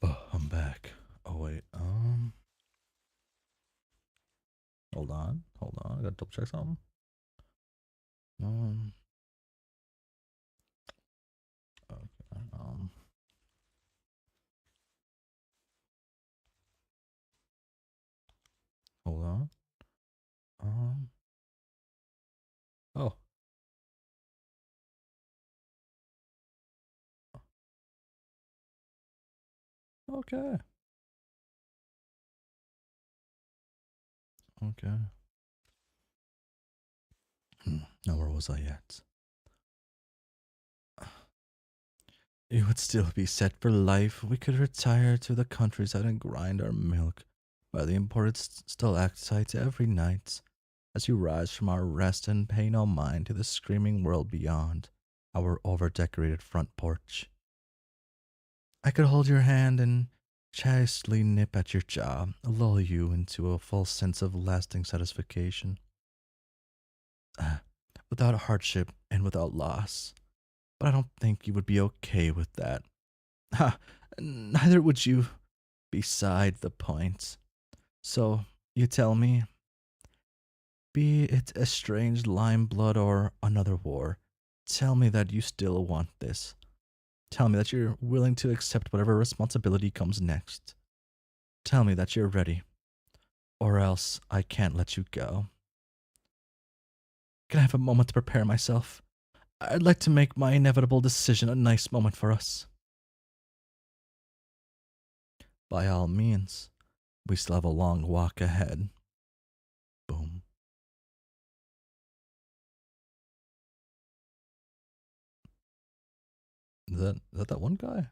Oh, I'm back. Oh wait, hold on. I gotta double check something. Um, okay, hold on. Um, oh, okay, okay. Now where was I at? You would still be set for life. We could retire to the countryside and grind our milk by the imported stalactites every night as you rise from our rest and pay no mind to the screaming world beyond our over-decorated front porch. I could hold your hand and chastely nip at your jaw, lull you into a false sense of lasting satisfaction. Ah, without hardship and without loss. But I don't think you would be okay with that. Ha! Neither would you. Beside the point. So, you tell me, be it a strange lime blood or another war, tell me that you still want this. Tell me that you're willing to accept whatever responsibility comes next. Tell me that you're ready, or else I can't let you go. Can I have a moment to prepare myself? I'd like to make my inevitable decision a nice moment for us. By all means, we still have a long walk ahead. Boom. Is that one guy?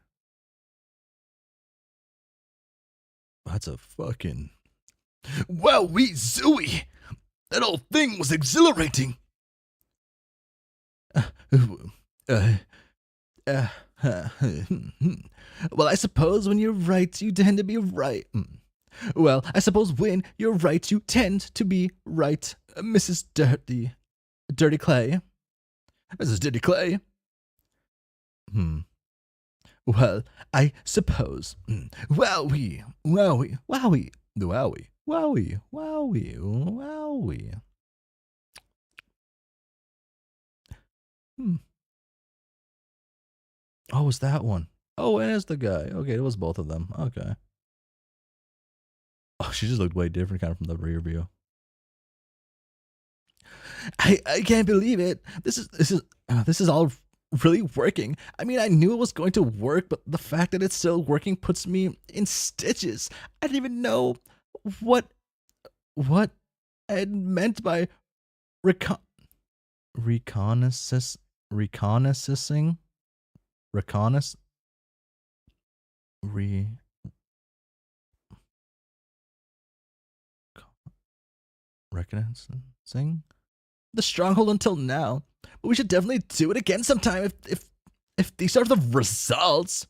That's a fucking. Well, we zooey! That whole thing was exhilarating! Uh, uh, well, I suppose when you're right, you tend to be right. Well, I suppose when you're right, you tend to be right, Mrs. Dirty Clay. Mrs. Dirty Clay. Well, I suppose. Wowie, wowie, wowie, wowie, wowie, wowie, wowie. Oh, it was that one? Oh, it is the guy. Okay, it was both of them. Okay. Oh, she just looked way different kind of from the rear view. I can't believe it. This is all really working. I mean, I knew it was going to work, but the fact that it's still working puts me in stitches. I didn't even know what I meant by reconnaissance, reconnaissing, reconnaissance, re recognizing the stronghold until now. But we should definitely do it again sometime if these are the results.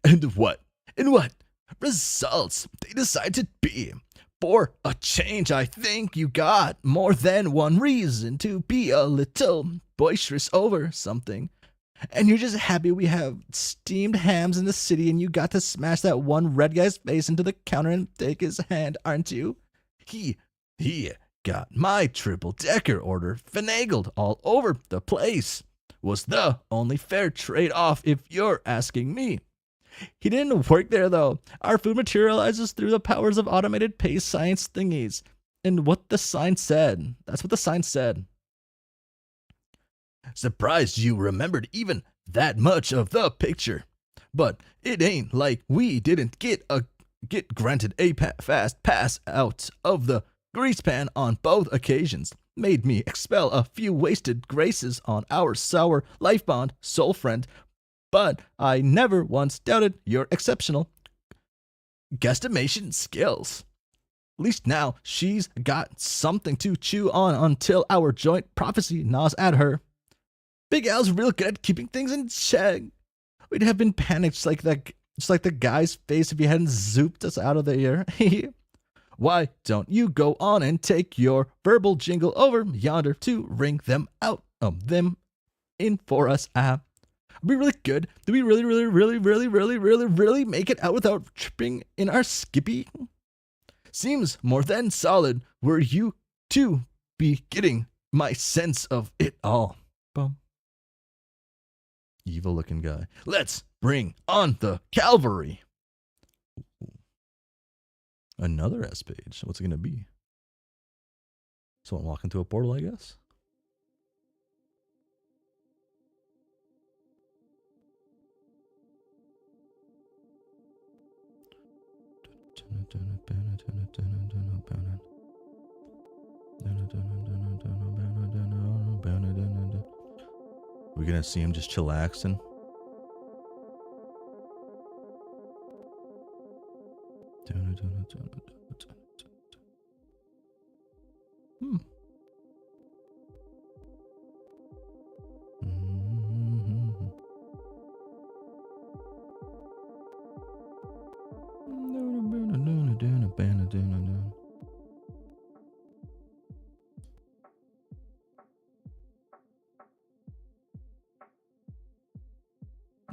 And what? And what results they decide to be? For a change, I think you got more than one reason to be a little boisterous over something. And you're just happy we have steamed hams in the city and you got to smash that one red guy's face into the counter and take his hand, aren't you? He got my triple-decker order finagled all over the place. Was the only fair trade-off if you're asking me. He didn't work there, though. Our food materializes through the powers of automated pace science thingies. And what the sign said. That's what the sign said. Surprised you remembered even that much of the picture. But it ain't like we didn't get granted a fast pass out of the grease pan on both occasions. Made me expel a few wasted graces on our sour life bond soul friend, but I never once doubted your exceptional guesstimation skills. At least now she's got something to chew on until our joint prophecy gnaws at her. Big Al's real good at keeping things in check. We'd have been panicked just like the guy's face if he hadn't zooped us out of the air. Why don't you go on and take your verbal jingle over yonder to ring them out of them in for us? Are we really good? Do we really make it out without tripping in our skippy? Seems more than solid were you to be getting my sense of it all. Bum. Evil looking guy. Let's bring on the cavalry. Another S page. What's it gonna be? Someone walk into a portal, I guess. We're gonna see him just chillaxing.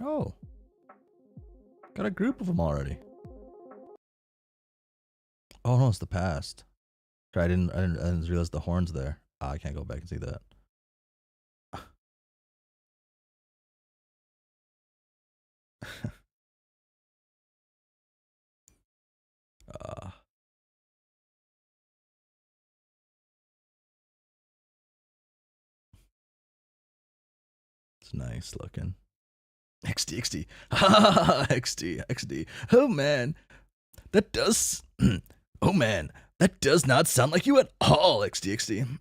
Oh, got a group of them already. Oh no, it's the past. I didn't realize the horn's there. I can't go back and see that. uh, It's nice looking. XD, XD. Ha XD, XD. Oh man, that does. Oh man, that does not sound like you at all, XD, XD.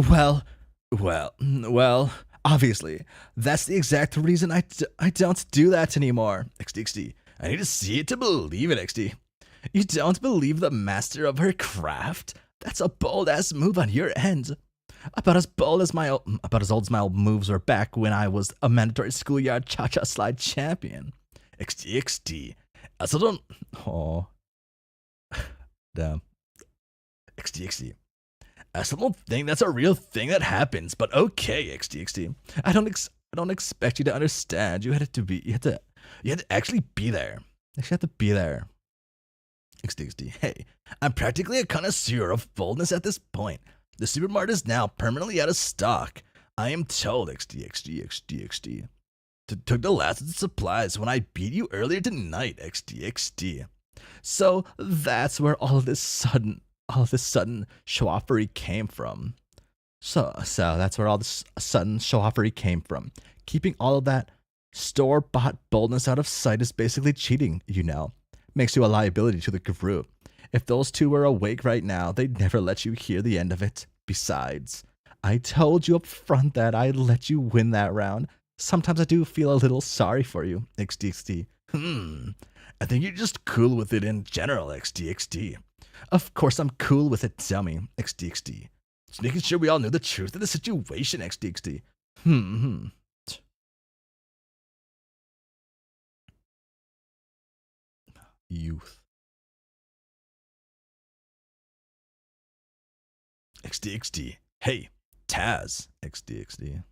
Well, well, obviously, that's the exact reason I don't do that anymore, XD, XD. I need to see it to believe it, XD. You don't believe the master of her craft? That's a bold ass move on your end. About as old as my old moves were back when I was a mandatory schoolyard cha-cha slide champion. XD, XD. I still don't. Oh, damn. XD, XD. I still don't think that's a real thing that happens, but okay, XD, XD. I don't expect you to understand. You had to actually be there. You had to be there. XD, XD. Hey, I'm practically a connoisseur of boldness at this point. The supermart is now permanently out of stock. I am told, XD, XD, XD, XD. Took the last of the supplies when I beat you earlier tonight, XD, XD. So that's where all of this sudden show-offery came from. So that's where all this sudden show-offery came from. Keeping all of that store-bought boldness out of sight is basically cheating, you know. Makes you a liability to the group. If those two were awake right now, they'd never let you hear the end of it. Besides, I told you up front that I'd let you win that round. Sometimes I do feel a little sorry for you, XD. I think you're just cool with it in general, XD. Of course I'm cool with it, dummy, XD. Just making sure we all knew the truth of the situation, XD. Youth. XD. Hey, Taz, XD.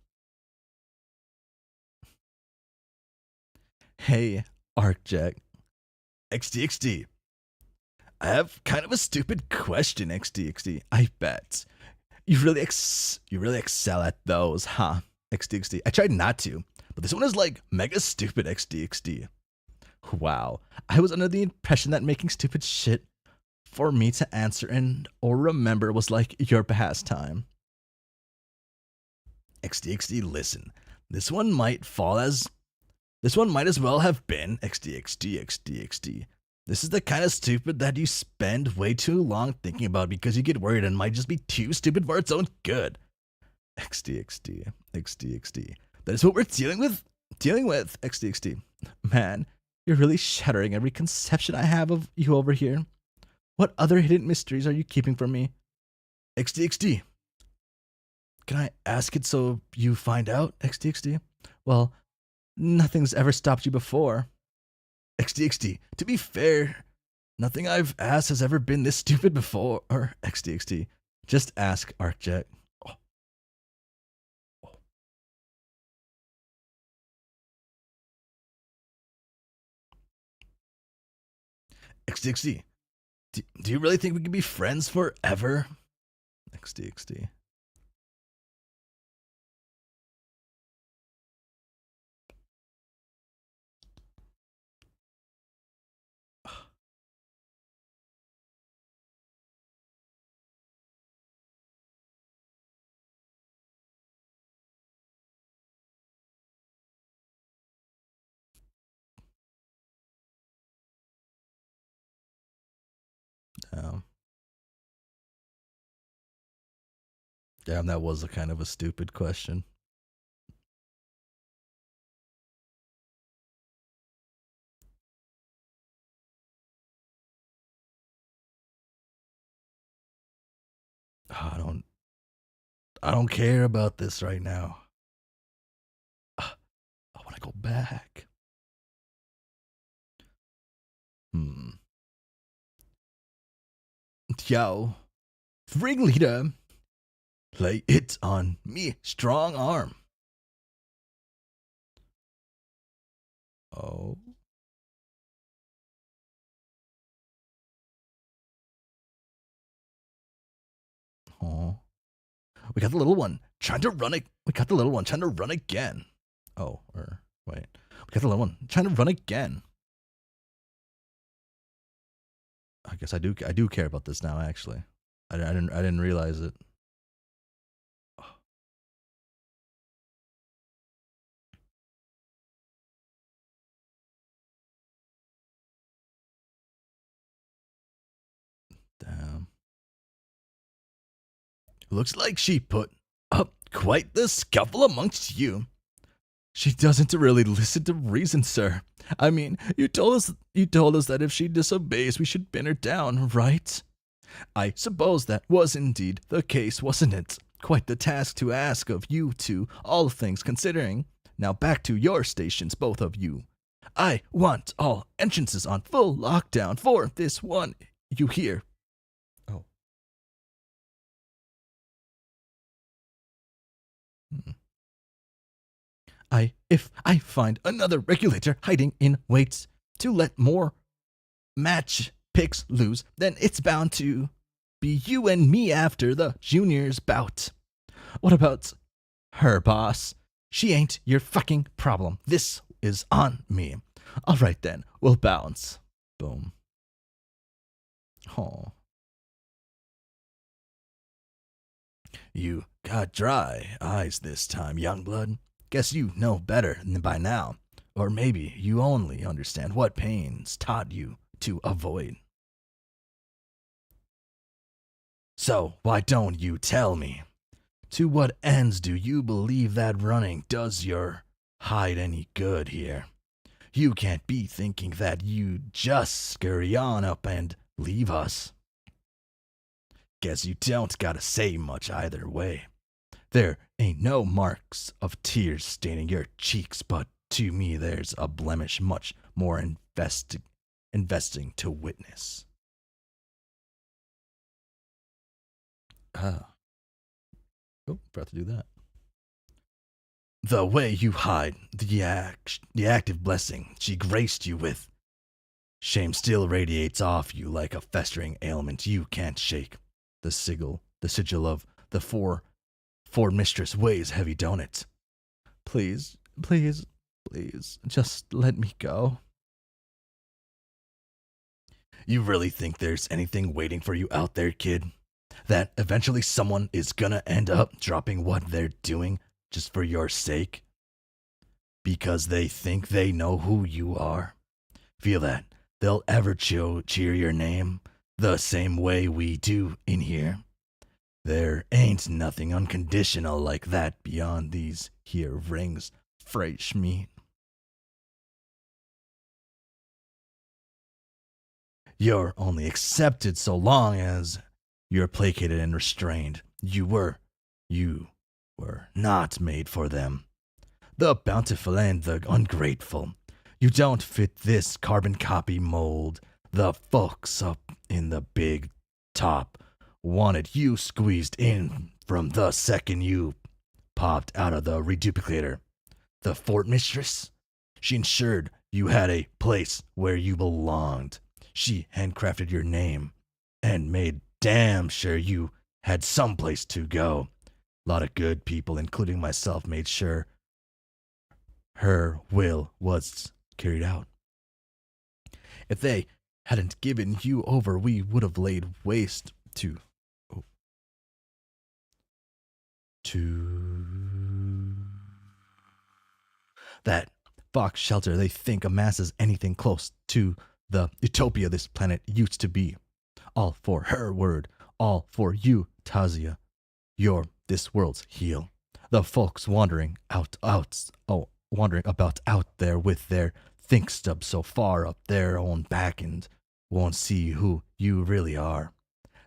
Hey, Arcjack. XD. I have kind of a stupid question, XD. I bet. You really excel at those, huh? XD. I tried not to, but this one is like mega stupid, XD. Wow. I was under the impression that making stupid shit for me to answer and or remember was like your pastime. XD, listen. This one might as well have been XD. This is the kind of stupid that you spend way too long thinking about because you get worried and might just be too stupid for its own good. XD. That is what we're dealing with, XD. Man, you're really shattering every conception I have of you over here. What other hidden mysteries are you keeping from me? XD. Can I ask it so you find out, XD? Well, nothing's ever stopped you before. XD. To be fair, nothing I've asked has ever been this stupid before. Or XD. Just ask, Arcjet. XD. Do you really think we can be friends forever? XD. Damn, that was a kind of a stupid question. Oh, I don't care about this right now. I want to go back. Yo, ringleader, lay it on me, strong arm. Oh. Oh. We got the little one trying to run it. We got the little one trying to run again. Oh, or wait. We got the little one trying to run again. I guess I do care about this now, actually. I didn't realize it. Looks like she put up quite the scuffle amongst you. She doesn't really listen to reason, sir. I mean, you told us that if she disobeys, we should pin her down, right? I suppose that was indeed the case, wasn't it? Quite the task to ask of you two, all things considering. Now back to your stations, both of you. I want all entrances on full lockdown for this one. You hear? Oh. Hmm. If I find another regulator hiding in wait to let more match picks lose, then it's bound to be you and me after the juniors bout. What about her, boss? She ain't your fucking problem. This is on me. All right then, we'll bounce. Boom. Oh. You got dry eyes this time, young blood. Guess you know better than by now. Or maybe you only understand what pains taught you to avoid. So why don't you tell me? To what ends do you believe that running does your hide any good here? You can't be thinking that you just scurry on up and leave us. Guess you don't gotta say much either way. There ain't no marks of tears staining your cheeks, but to me there's a blemish much more investing to witness. Ah. Oh, forgot to do that. The way you hide the active blessing she graced you with. Shame still radiates off you like a festering ailment you can't shake. The sigil of the Ford mistress weighs heavy, don't it? Please, please, please, just let me go. You really think there's anything waiting for you out there, kid? That eventually someone is gonna end up dropping what they're doing just for your sake? Because they think they know who you are? Feel that they'll ever cheer your name the same way we do in here? There ain't nothing unconditional like that beyond these here rings, fresh meat. You're only accepted so long as you're placated and restrained. You were not made for them. The bountiful and the ungrateful. You don't fit this carbon copy mold. The folks up in the big top wanted you squeezed in from the second you popped out of the reduplicator. The fort mistress? She ensured you had a place where you belonged. She handcrafted your name and made damn sure you had some place to go. A lot of good people, including myself, made sure her will was carried out. If they hadn't given you over, we would have laid waste to that box shelter they think amasses anything close to the utopia this planet used to be. All for her word, all for you, Tazia. You're this world's heel. The folks wandering about out there with their think stubs so far up their own back and won't see who you really are.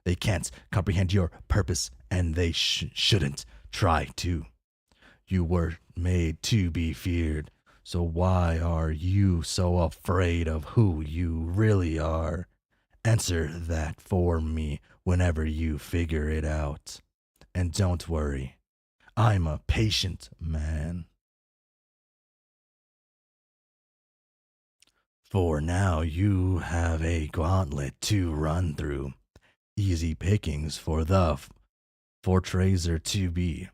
They can't comprehend your purpose, and they shouldn't try to. You were made to be feared, so why are you so afraid of who you really are? Answer that for me whenever you figure it out. And don't worry, I'm a patient man. For now, you have a gauntlet to run through. Easy pickings for the Fortrazer to be.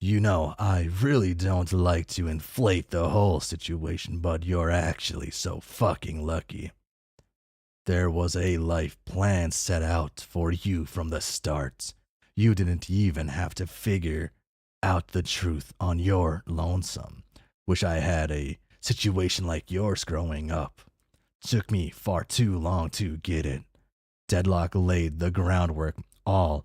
You know, I really don't like to inflate the whole situation, but you're actually so fucking lucky. There was a life plan set out for you from the start. You didn't even have to figure out the truth on your lonesome. Wish I had a situation like yours growing up. Took me far too long to get it. Deadlock laid the groundwork, all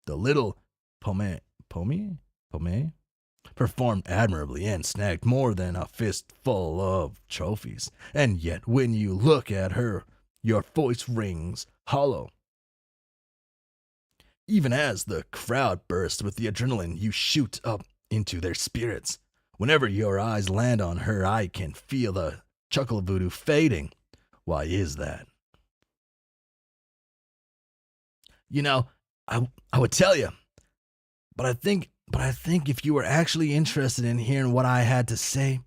The little Pome performed admirably and snagged more than a fistful of trophies. And yet, when you look at her, your voice rings hollow. Even as the crowd bursts with the adrenaline, you shoot up into their spirits. Whenever your eyes land on her, I can feel the chuckle voodoo fading. Why is that? You know, I would tell you, but I think if you were actually interested in hearing what I had to say,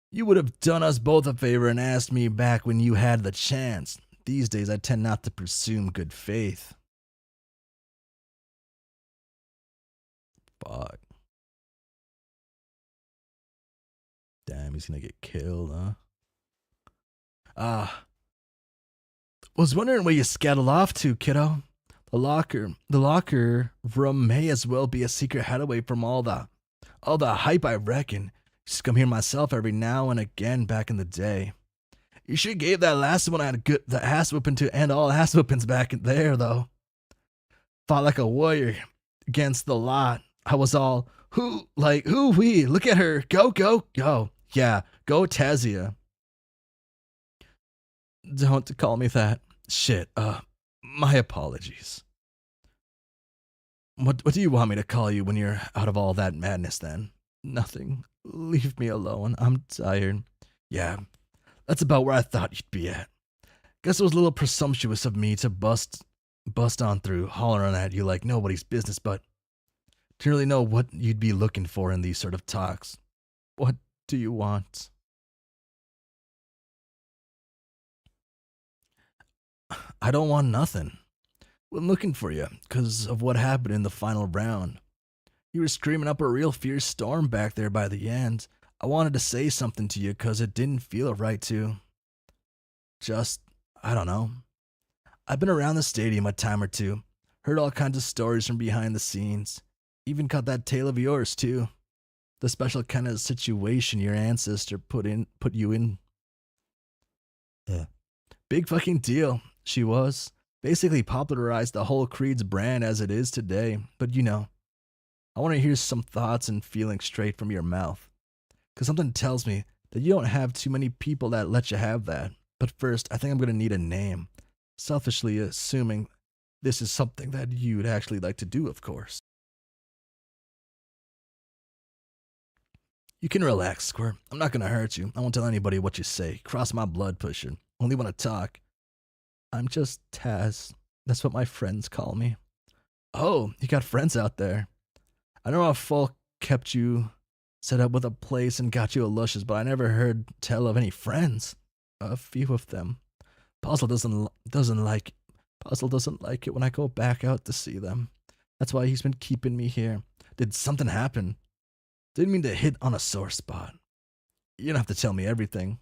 you would have done us both a favor and asked me back when you had the chance. These days I tend not to presume good faith. Fuck. Damn, he's gonna get killed, huh? Ah, was wondering where you scuttled off to, kiddo. The locker room may as well be a secret hideaway from all the hype, I reckon. Used to come here myself every now and again back in the day. You sure gave that last one the ass whooping to end all ass whoopings back in there, though. Fought like a warrior against the lot. I was all, who we? Look at her. Go, go, go. Yeah, go Tazia. Don't call me that. Shit, my apologies. What do you want me to call you when you're out of all that madness then? Nothing. Leave me alone. I'm tired. Yeah, that's about where I thought you'd be at. Guess it was a little presumptuous of me to bust on through, hollering at you like nobody's business, but do you really know what you'd be looking for in these sort of talks? What do you want? I don't want nothing. I'm looking for you because of what happened in the final round. You were screaming up a real fierce storm back there by the end. I wanted to say something to you because it didn't feel right to. Just, I don't know. I've been around the stadium a time or two, heard all kinds of stories from behind the scenes. Even caught that tale of yours too. The special kind of situation your ancestor put you in. Yeah. Big fucking deal. She was. Basically popularized the whole Creed's brand as it is today. But I want to hear some thoughts and feelings straight from your mouth. Because something tells me that you don't have too many people that let you have that. But first, I think I'm going to need a name. Selfishly assuming this is something that you'd actually like to do, of course. You can relax, Squirt. I'm not going to hurt you. I won't tell anybody what you say. Cross my blood pusher. Only want to talk. I'm just Taz. That's what my friends call me. Oh, you got friends out there. I know how folk kept you set up with a place and got you a luscious, but I never heard tell of any friends. A few of them. Puzzle doesn't like it when I go back out to see them. That's why he's been keeping me here. Did something happen? Didn't mean to hit on a sore spot. You don't have to tell me everything.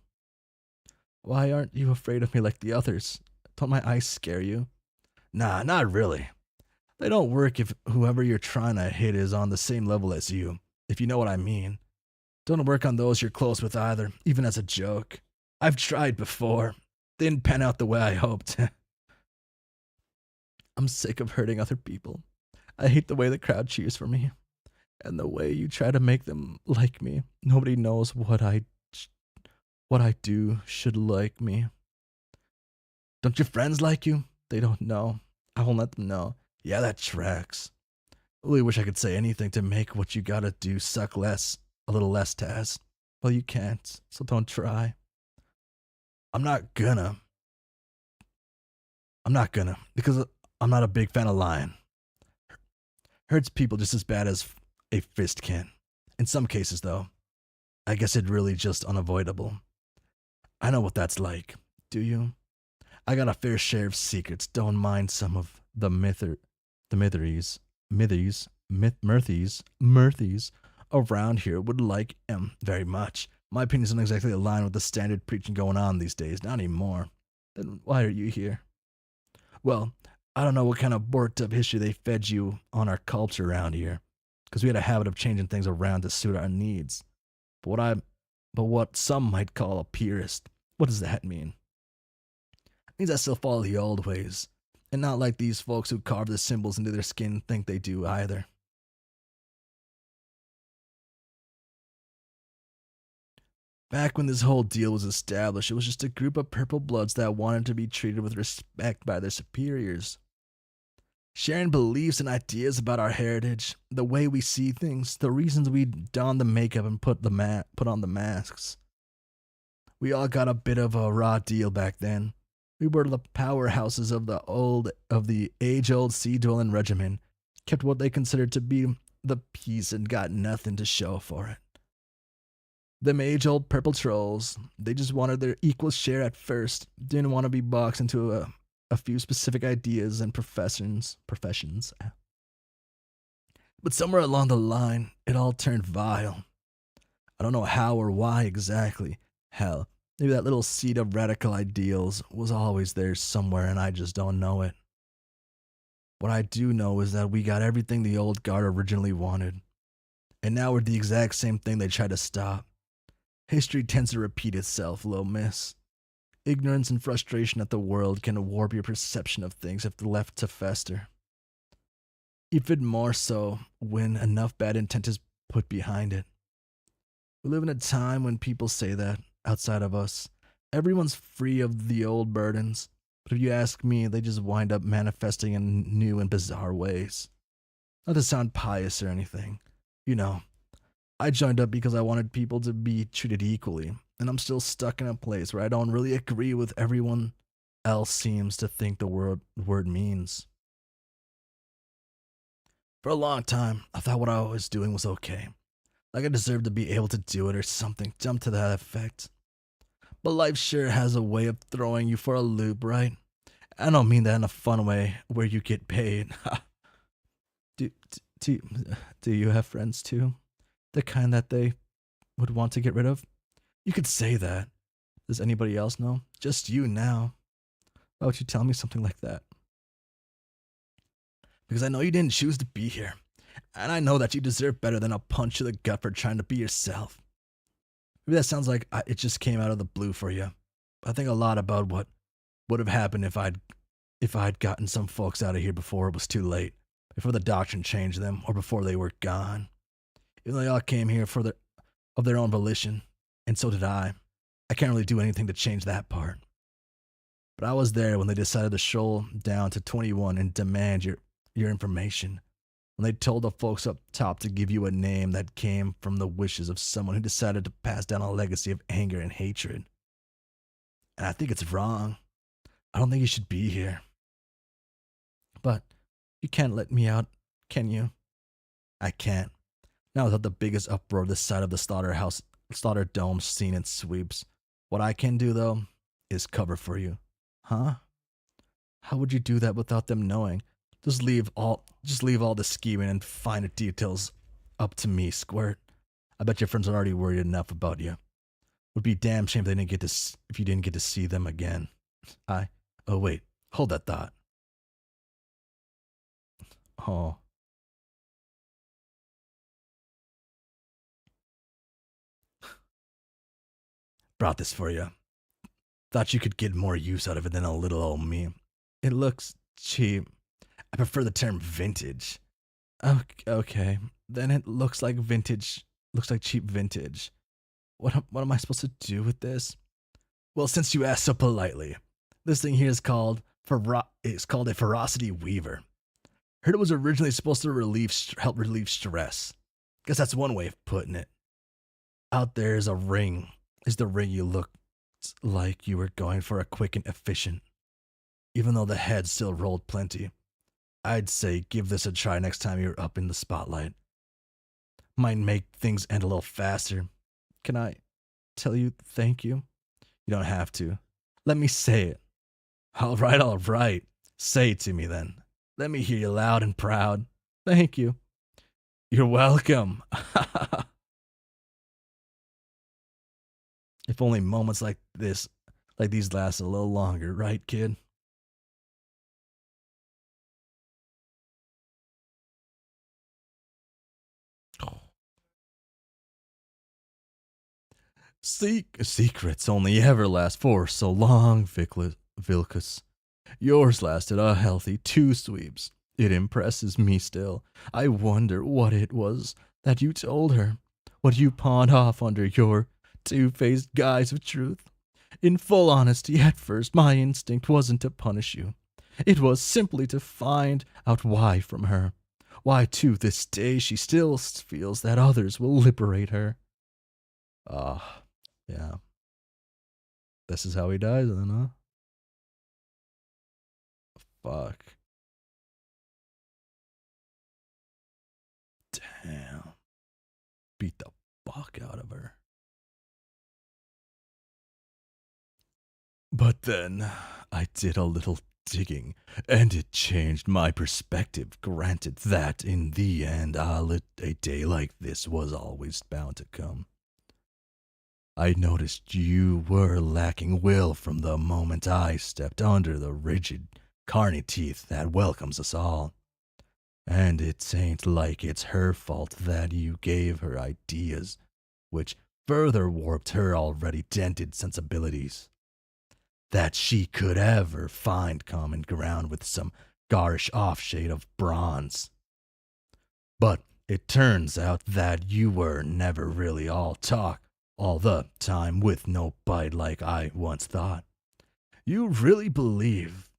Why aren't you afraid of me like the others? Don't my eyes scare you? Nah, not really. They don't work if whoever you're trying to hit is on the same level as you, if you know what I mean. Don't work on those you're close with either, even as a joke. I've tried before. Didn't pan out the way I hoped. I'm sick of hurting other people. I hate the way the crowd cheers for me. And the way you try to make them like me. Nobody knows what I do should like me. Don't your friends like you? They don't know. I won't let them know. Yeah, that tracks. I really wish I could say anything to make what you gotta do suck a little less, Taz. Well, you can't, so don't try. I'm not gonna, because I'm not a big fan of lying. Hurts people just as bad as a fist can. In some cases, though, I guess it's really just unavoidable. I know what that's like. Do you? I got a fair share of secrets. Don't mind some of the Murthies around here would like very much. My opinions don't exactly align with the standard preaching going on these days. Not anymore. Then why are you here? Well, I don't know what kind of worked up history they fed you on our culture around here, because we had a habit of changing things around to suit our needs. But what some might call a purist, what does that mean? It means I still follow the old ways, And not like these folks who carve the symbols into their skin think they do either. Back when this whole deal was established, it was just a group of purple bloods that wanted to be treated with respect by their superiors. Sharing beliefs and ideas about our heritage, the way we see things, the reasons we don the makeup and put on the masks. We all got a bit of a raw deal back then. We were the powerhouses of the age-old sea-dwelling regimen, kept what they considered to be the peace and got nothing to show for it. Them age-old purple trolls, they just wanted their equal share at first, didn't want to be boxed into a few specific ideas and professions. But somewhere along the line, it all turned vile. I don't know how or why exactly. Hell, maybe that little seed of radical ideals was always there somewhere and I just don't know it. What I do know is that we got everything the old guard originally wanted. And now we're the exact same thing they tried to stop. History tends to repeat itself, little miss. Ignorance and frustration at the world can warp your perception of things if left to fester. Even more so when enough bad intent is put behind it. We live in a time when people say that, outside of us, everyone's free of the old burdens, but if you ask me, they just wind up manifesting in new and bizarre ways. Not to sound pious or anything. You know, I joined up because I wanted people to be treated equally, and I'm still stuck in a place where I don't really agree with everyone else seems to think the word means. For a long time, I thought what I was doing was okay. Like I deserved to be able to do it or something dumb to that effect. But life sure has a way of throwing you for a loop, right? I don't mean that in a fun way where you get paid. do, do, do you have friends too? The kind that they would want to get rid of? You could say that. Does anybody else know? Just you now. Why would you tell me something like that? Because I know you didn't choose to be here. And I know that you deserve better than a punch to the gut for trying to be yourself. Maybe that sounds like it just came out of the blue for you. But I think a lot about what would have happened if I'd gotten some folks out of here before it was too late, before the doctrine changed them, or before they were gone. Even though they all came here of their own volition, and so did I. I can't really do anything to change that part. But I was there when they decided to stroll down to 21 and demand your information. When they told the folks up top to give you a name that came from the wishes of someone who decided to pass down a legacy of anger and hatred. And I think it's wrong. I don't think you should be here. But you can't let me out, can you? I can't. Not without the biggest uproar this side of the slaughter dome seen in sweeps. What I can do, though, is cover for you. Huh? How would you do that without them knowing? Just leave all the scheming and finer details up to me, Squirt. I bet your friends are already worried enough about you. Would be damn shame if you didn't get to see them again. Oh wait, hold that thought. Oh. Brought this for you. Thought you could get more use out of it than a little old me. It looks cheap. I prefer the term vintage. Okay. Then it looks like vintage. Looks like cheap vintage. What am I supposed to do with this? Well, since you asked so politely, this thing here is called a ferocity weaver. Heard it was originally supposed to help relieve stress. Guess that's one way of putting it. Out there is the ring you look like you were going for a quick and efficient. Even though the head still rolled plenty. I'd say give this a try next time you're up in the spotlight. Might make things end a little faster. Can I tell you thank you? You don't have to. Let me say it. All right. Say it to me then. Let me hear you loud and proud. Thank you. You're welcome. If only moments like these last a little longer, right, kid? Secrets only ever last for so long, Vilcus. Yours lasted a healthy 2 sweeps. It impresses me still. I wonder what it was that you told her, what you pawned off under your two-faced guise of truth. In full honesty, at first, my instinct wasn't to punish you. It was simply to find out why from her. Why to this day she still feels that others will liberate her. Ah, yeah. This is how he dies, then, huh? Fuck. Damn. Beat the fuck out of her. But then I did a little digging, and it changed my perspective. Granted that, in the end, a day like this was always bound to come. I noticed you were lacking will from the moment I stepped under the rigid, carny teeth that welcomes us all. And it ain't like it's her fault that you gave her ideas, which further warped her already dented sensibilities. That she could ever find common ground with some garish offshade of bronze. But it turns out that you were never really all talk all the time with no bite like I once thought. You really believe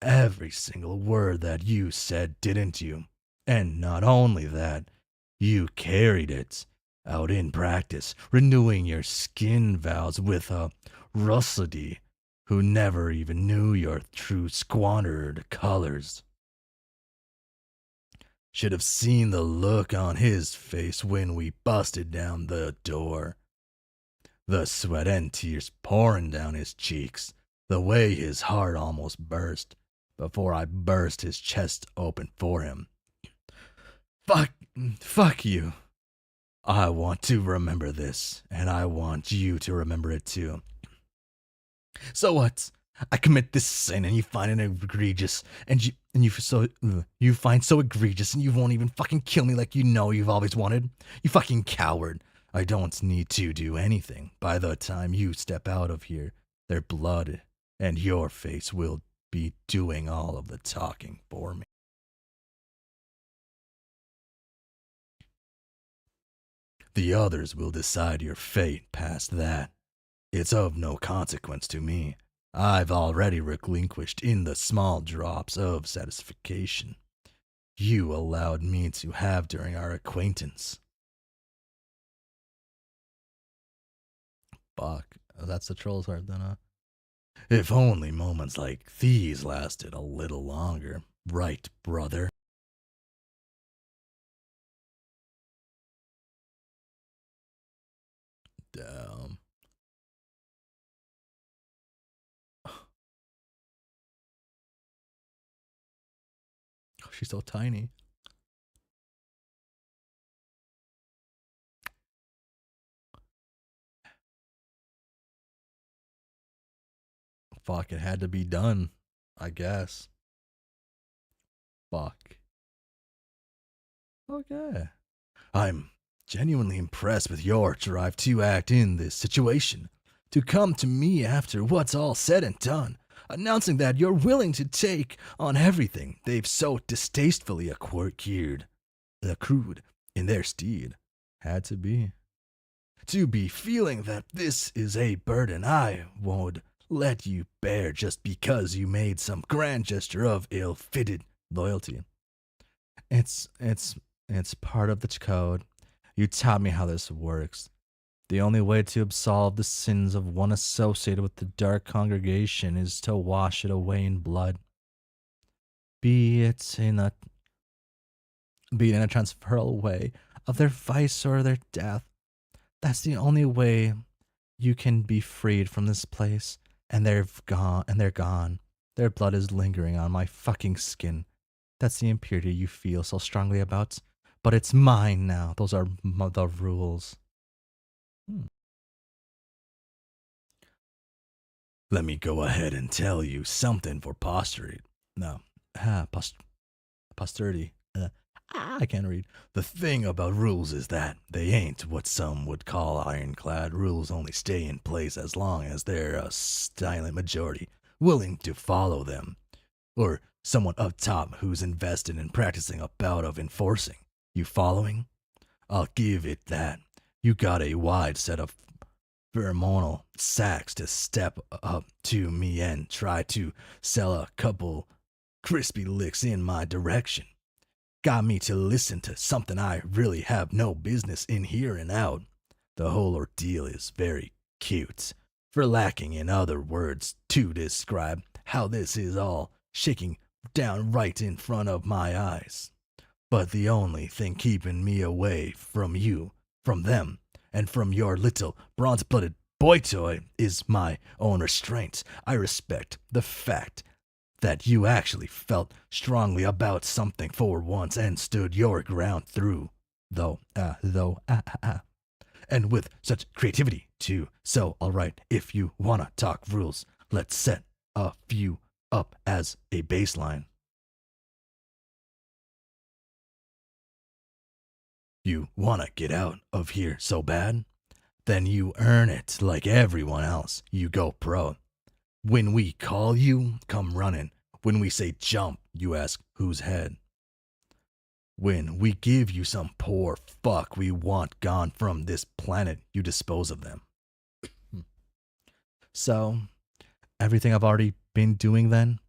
every single word that you said, didn't you? And not only that, you carried it out in practice, renewing your skin vows with a rusty who never even knew your true squandered colors. Should have seen the look on his face when we busted down the door. The sweat and tears pouring down his cheeks, the way his heart almost burst before I burst his chest open for him. Fuck, fuck you. I want to remember this, and I want you to remember it too. So what? I commit this sin and you find it egregious, and you find so egregious, and you won't even fucking kill me like you know you've always wanted. You fucking coward. I don't need to do anything. By the time you step out of here, their blood and your face will be doing all of the talking for me. The others will decide your fate past that. It's of no consequence to me. I've already relinquished in the small drops of satisfaction you allowed me to have during our acquaintance. Fuck, that's the troll's heart then, huh? If only moments like these lasted a little longer. Right, brother? Damn. Oh, she's so tiny. Fuck, it had to be done, I guess. Fuck. Okay. I'm genuinely impressed with your drive to act in this situation. To come to me after what's all said and done, announcing that you're willing to take on everything they've so distastefully accrued in their stead. Had to be. To be feeling that this is a burden I won't let you bear just because you made some grand gesture of ill-fitted loyalty. It's part of the code. You taught me how this works. The only way to absolve the sins of one associated with the dark congregation is to wash it away in blood. Be it in a transferal way of their vice or their death. That's the only way you can be freed from this place. And they're gone. Their blood is lingering on my fucking skin. That's the impurity you feel so strongly about. But it's mine now. Those are the rules. Let me go ahead and tell you something for posterity. No, posterity. I can't read. The thing about rules is that they ain't what some would call ironclad. Rules only stay in place as long as they're a silent majority willing to follow them. or someone up top who's invested in practicing a bout of enforcing. You following? I'll give it that. You got a wide set of pheromonal sacks to step up to me and try to sell a couple crispy licks in my direction. Got me to listen to something I really have no business in hearing out. The whole ordeal is very cute, for lacking in other words to describe how this is all shaking down right in front of my eyes. But the only thing keeping me away from you, from them, and from your little bronze blooded boy toy is my own restraint. I respect the fact that you actually felt strongly about something for once and stood your ground through, and with such creativity too. So, alright, if you wanna talk rules, let's set a few up as a baseline. You wanna get out of here so bad? Then you earn it like everyone else. You go pro. When we call you, come running. When we say jump, you ask whose head. When we give you some poor fuck we want gone from this planet, you dispose of them. So, everything I've already been doing then?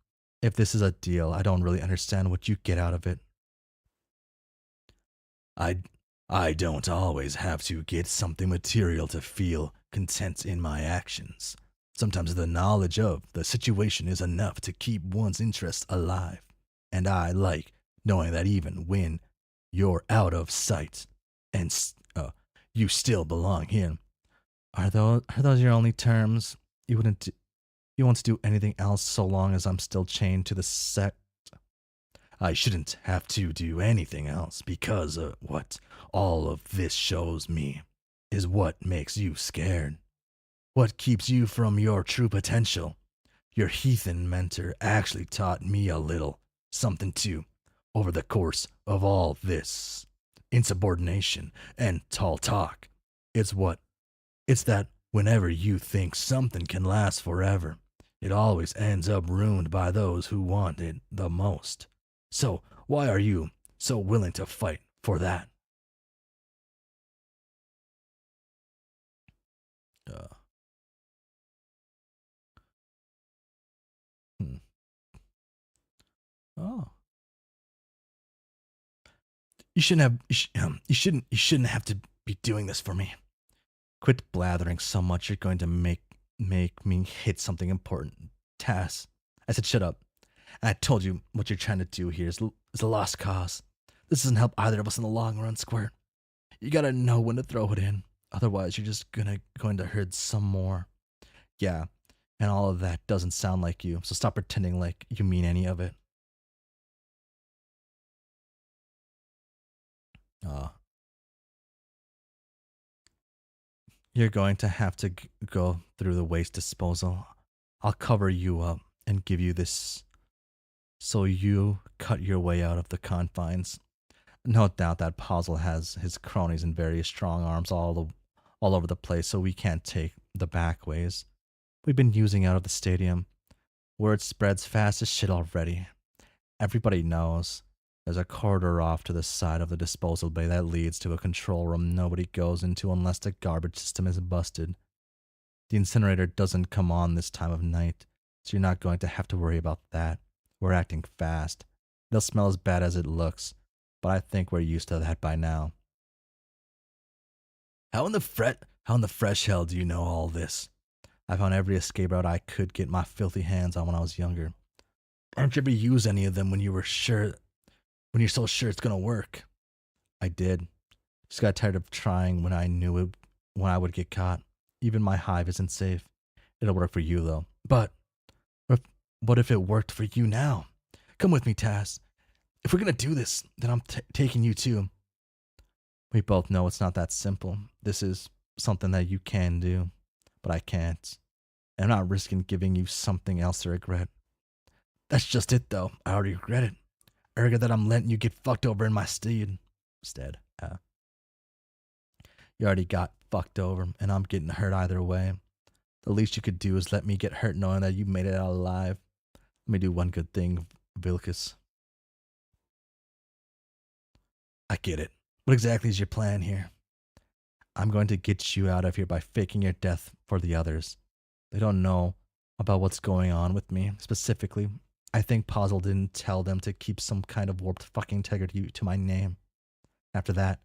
If this is a deal, I don't really understand what you get out of it. I I don't always have to get something material to feel content in my actions. Sometimes the knowledge of the situation is enough to keep one's interest alive. And I like knowing that even when you're out of sight and you still belong here. Are those your only terms? You won't do anything else so long as I'm still chained to the set. I shouldn't have to do anything else because what all of this shows me is what makes you scared. What keeps you from your true potential. Your heathen mentor actually taught me a little something too over the course of all this insubordination and tall talk. It's that whenever you think something can last forever, it always ends up ruined by those who want it the most. So, why are you so willing to fight for that? Uh, hmm. Oh, you shouldn't have. You shouldn't have to be doing this for me. Quit blathering so much. You're going to make me hit something important. Tass. I said, shut up. And I told you what you're trying to do here is a lost cause. This doesn't help either of us in the long run, Squirt. You gotta know when to throw it in. Otherwise, you're just going to hurt some more. Yeah, and all of that doesn't sound like you. So stop pretending like you mean any of it. Uh, you're going to have to go through the waste disposal. I'll cover you up and give you this so you cut your way out of the confines. No doubt that Puzzle has his cronies and various strong arms all over the place, so we can't take the back ways. We've been using out of the stadium. Word spreads fast as shit already. Everybody knows. There's a corridor off to the side of the disposal bay that leads to a control room nobody goes into unless the garbage system is busted. The incinerator doesn't come on this time of night, so you're not going to have to worry about that. We're acting fast. It'll smell as bad as it looks, but I think we're used to that by now. How in the fresh hell do you know all this? I found every escape route I could get my filthy hands on when I was younger. Why don't you ever use any of them when you're so sure it's gonna work? I did. Just got tired of trying when I would get caught. Even my hive isn't safe. It'll work for you though. But what if it worked for you now? Come with me, Taz. If we're gonna do this, then I'm taking you too. We both know it's not that simple. This is something that you can do, but I can't. And I'm not risking giving you something else to regret. That's just it, though. I already regret it. I regret that I'm letting you get fucked over in my stead. You already got fucked over, and I'm getting hurt either way. The least you could do is let me get hurt knowing that you made it out alive. Let me do one good thing Vilcus. I get it. What exactly is your plan here? I'm going to get you out of here by faking your death for the others. They don't know about what's going on with me specifically. I think Puzzle didn't tell them to keep some kind of warped fucking integrity to my name. After that,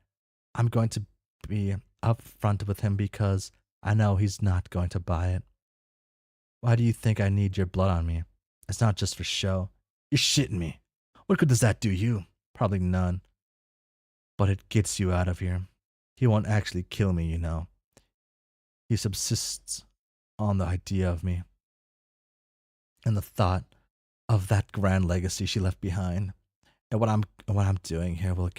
I'm going to be upfront with him because I know he's not going to buy it. Why do you think I need your blood on me? It's not just for show. You're shitting me. What good does that do you? Probably none. But it gets you out of here. He won't actually kill me, you know. He subsists on the idea of me and the thought of that grand legacy she left behind. And what I'm doing here will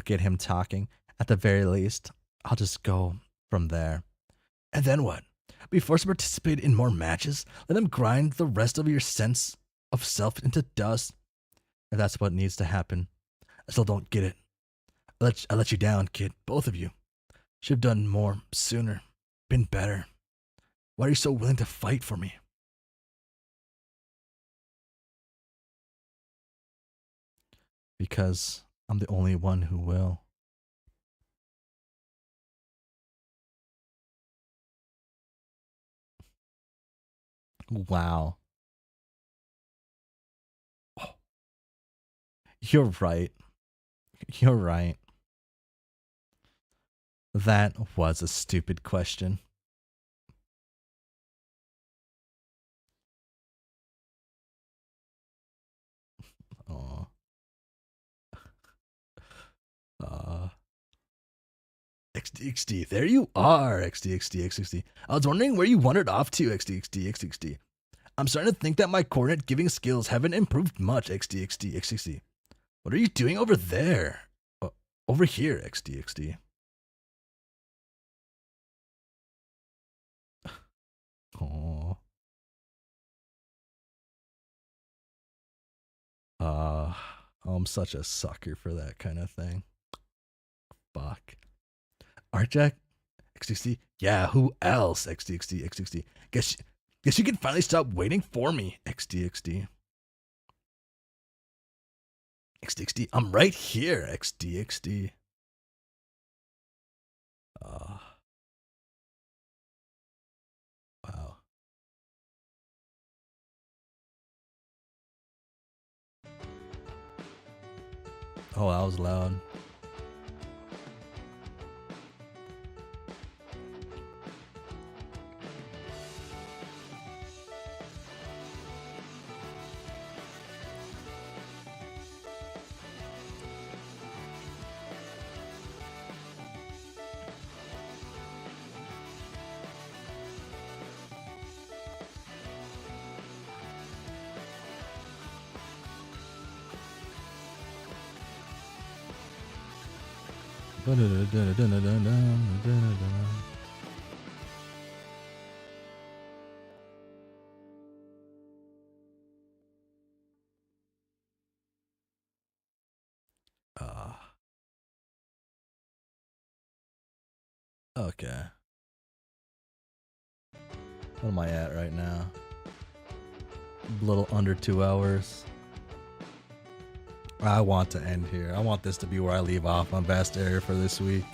get him talking. At the very least, I'll just go from there. And then what? Be forced to participate in more matches? Let him grind the rest of your sense of self into dust? If that's what needs to happen, I still don't get it. I let you down, kid. Both of you. Should have done more sooner. Been better. Why are you so willing to fight for me? Because I'm the only one who will. Wow. Oh, you're right. You're right. That was a stupid question. Oh. Uh. XDXD, there you are, XDXD. I was wondering where you wandered off to, XDXD. I'm starting to think that my coordinate giving skills haven't improved much, XDXD. What are you doing over there? Over here, XDXD. Oh. I'm such a sucker for that kind of thing. Fuck. Artjack? XDXD? Yeah, who else? XDXD. Guess you can finally stop waiting for me, XDXD. XDXD, I'm right here, XDXD. Wow. Oh, that was loud. Okay. What am I at right now? A little under 2 hours. I want to end here. I want this to be where I leave off on Vast Area for this week.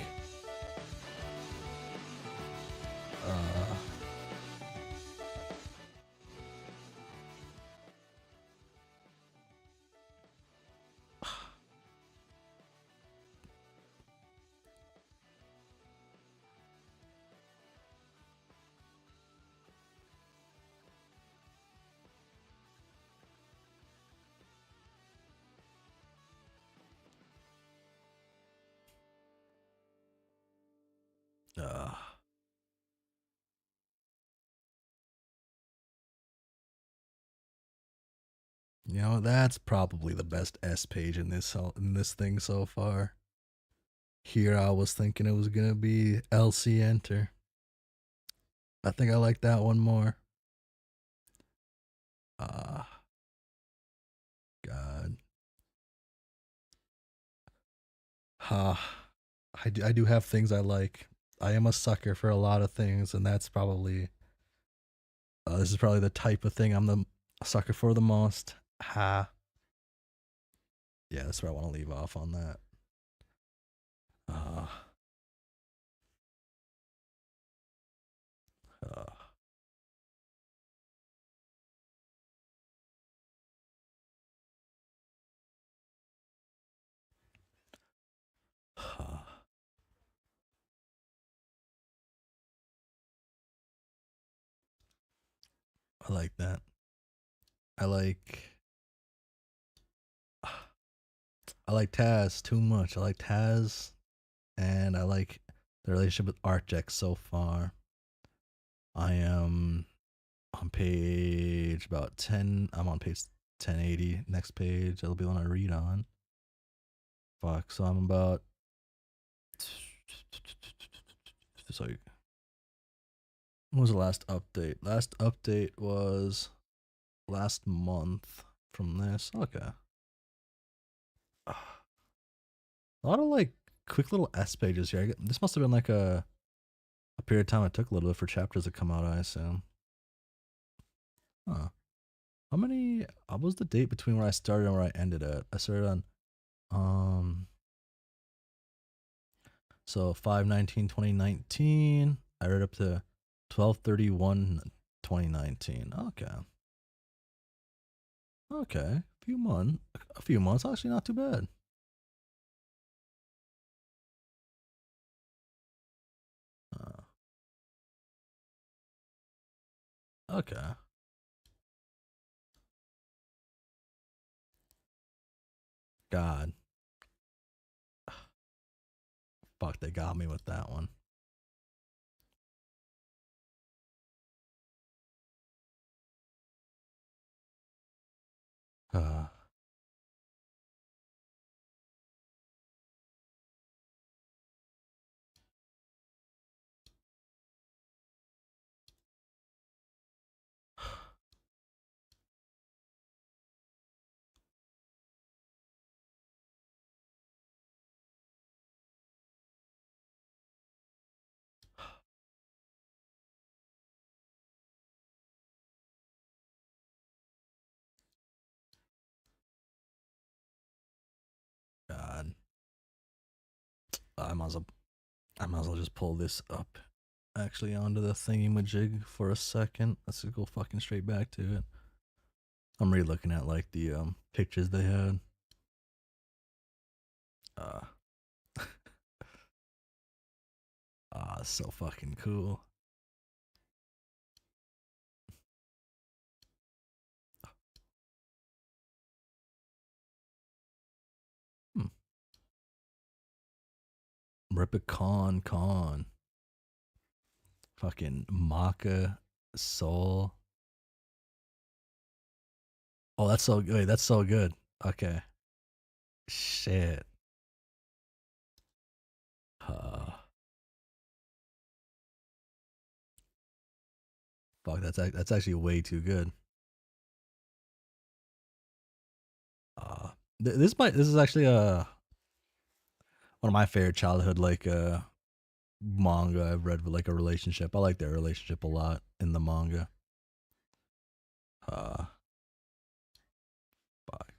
You know, that's probably the best S page in this thing so far. Here I was thinking it was gonna be LC Enter. I think I like that one more. God. I do have things I like. I am a sucker for a lot of things, and that's probably this is probably the type of thing I'm the sucker for the most. Ha. Yeah, that's where I want to leave off on that. Uh, uh, uh, I like that. I like. I like Taz too much. I like Taz, and I like the relationship with Artjack so far. I am on page about 10. I'm on page 1080. Next page, it'll be one I read on. Fuck. So I'm about. So, when was the last update? Last update was last month from this. Okay. A lot of like quick little S pages here. This must have been like a period of time it took a little bit for chapters to come out, I assume. Huh. How many? What was the date between where I started and where I ended at? I started on, so 5/19/2019. I read up to 12/31/2019. Okay. Okay. A few months. A few months. Actually, not too bad. Uh, okay. God. Fuck, they got me with that one. Uh, God. I might as well. I might as well just pull this up. Actually, onto the thingy majig for a second. Let's just go fucking straight back to it. I'm re-looking at like the pictures they had. Uh, so fucking cool. Hmm. Ripicon Con. Fucking Maka Soul. Oh, that's so good. Wait, that's so good. Okay. Shit. Uh, fuck, that's actually way too good. Uh, this is actually one of my favorite childhood like manga I've read with like a relationship. I like their relationship a lot in the manga. Uh, fuck.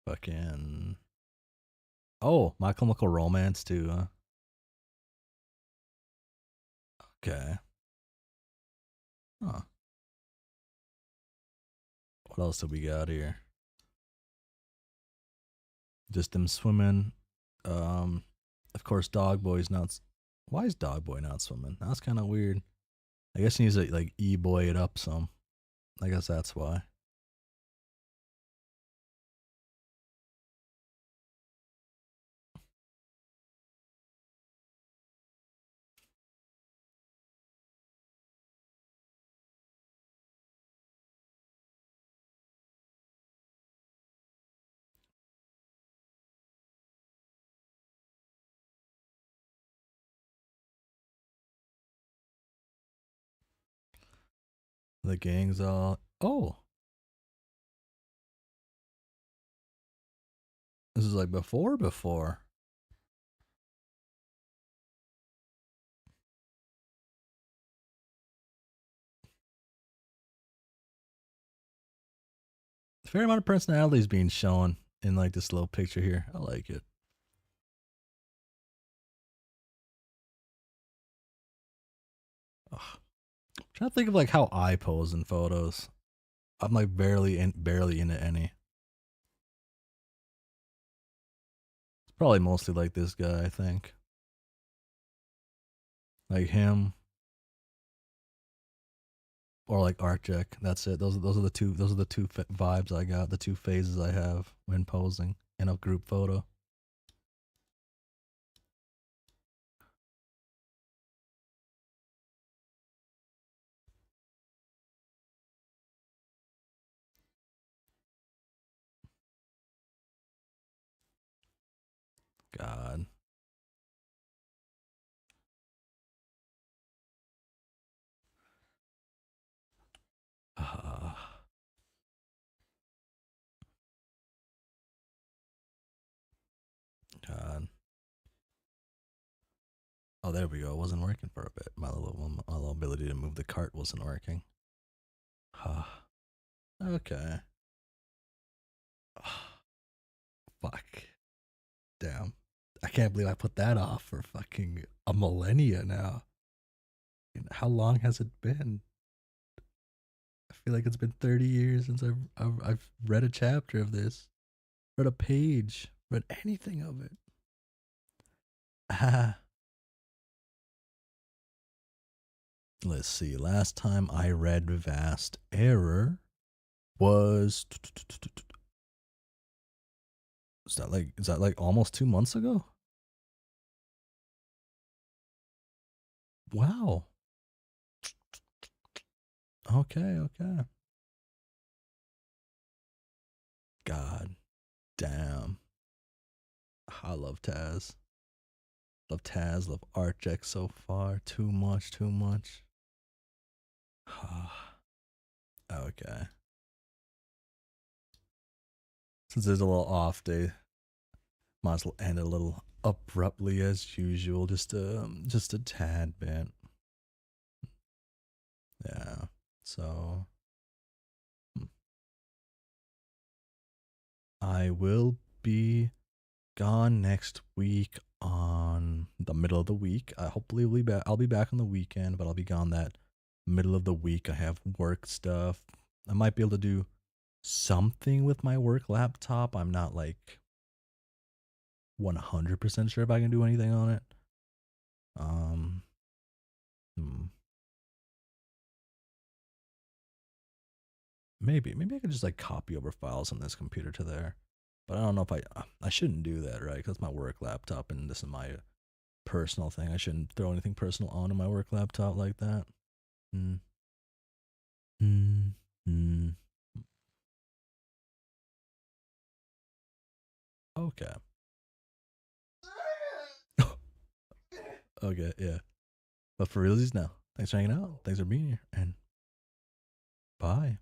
Fucking. Oh, My Chemical Romance too. Huh? Okay. Huh. What else do we got here? Just them swimming. Um, of course, Dog Boy's not. Why is Dog Boy not swimming? That's kind of weird. I guess he needs to like boy it up some. I guess that's why. The gang's all. Oh, this is like before. fair amount of personality is being shown in like this little picture here. I like it. Ugh. I'm trying to think of like how I pose in photos. I'm like barely into any. It's probably mostly like this guy, I think. Like him or like Artjack. That's it. Those are the two vibes I got. The two phases I have when posing in a group photo. God. God. Oh, there we go. It wasn't working for a bit. My little ability to move the cart wasn't working. Okay. Fuck. Damn. I can't believe I put that off for fucking a millennia now. How long has it been? I feel like it's been 30 years since I've read a chapter of this, read a page, read anything of it. Ah. Let's see. Last time I read Vast Error was is that like almost 2 months ago? Wow. Okay, okay. God damn. I love Taz. Love Taz, love Artjack so far. Too much, too much. Okay. Since there's a little off day, might as well end a little abruptly as usual. Just a tad bit. Yeah. So I will be gone next week on the middle of the week. Hopefully I'll be back on the weekend, but I'll be gone that middle of the week. I have work stuff. I might be able to do something with my work laptop. I'm not like 100% sure if I can do anything on it. Maybe I could just like copy over files on this computer to there, but I don't know if I shouldn't do that, right? Because my work laptop and this is my personal thing. I shouldn't throw anything personal onto my work laptop like that. Hmm. Hmm. Hmm. Okay. Okay. Yeah. But for realsies now. Thanks for hanging out. Thanks for being here. And bye.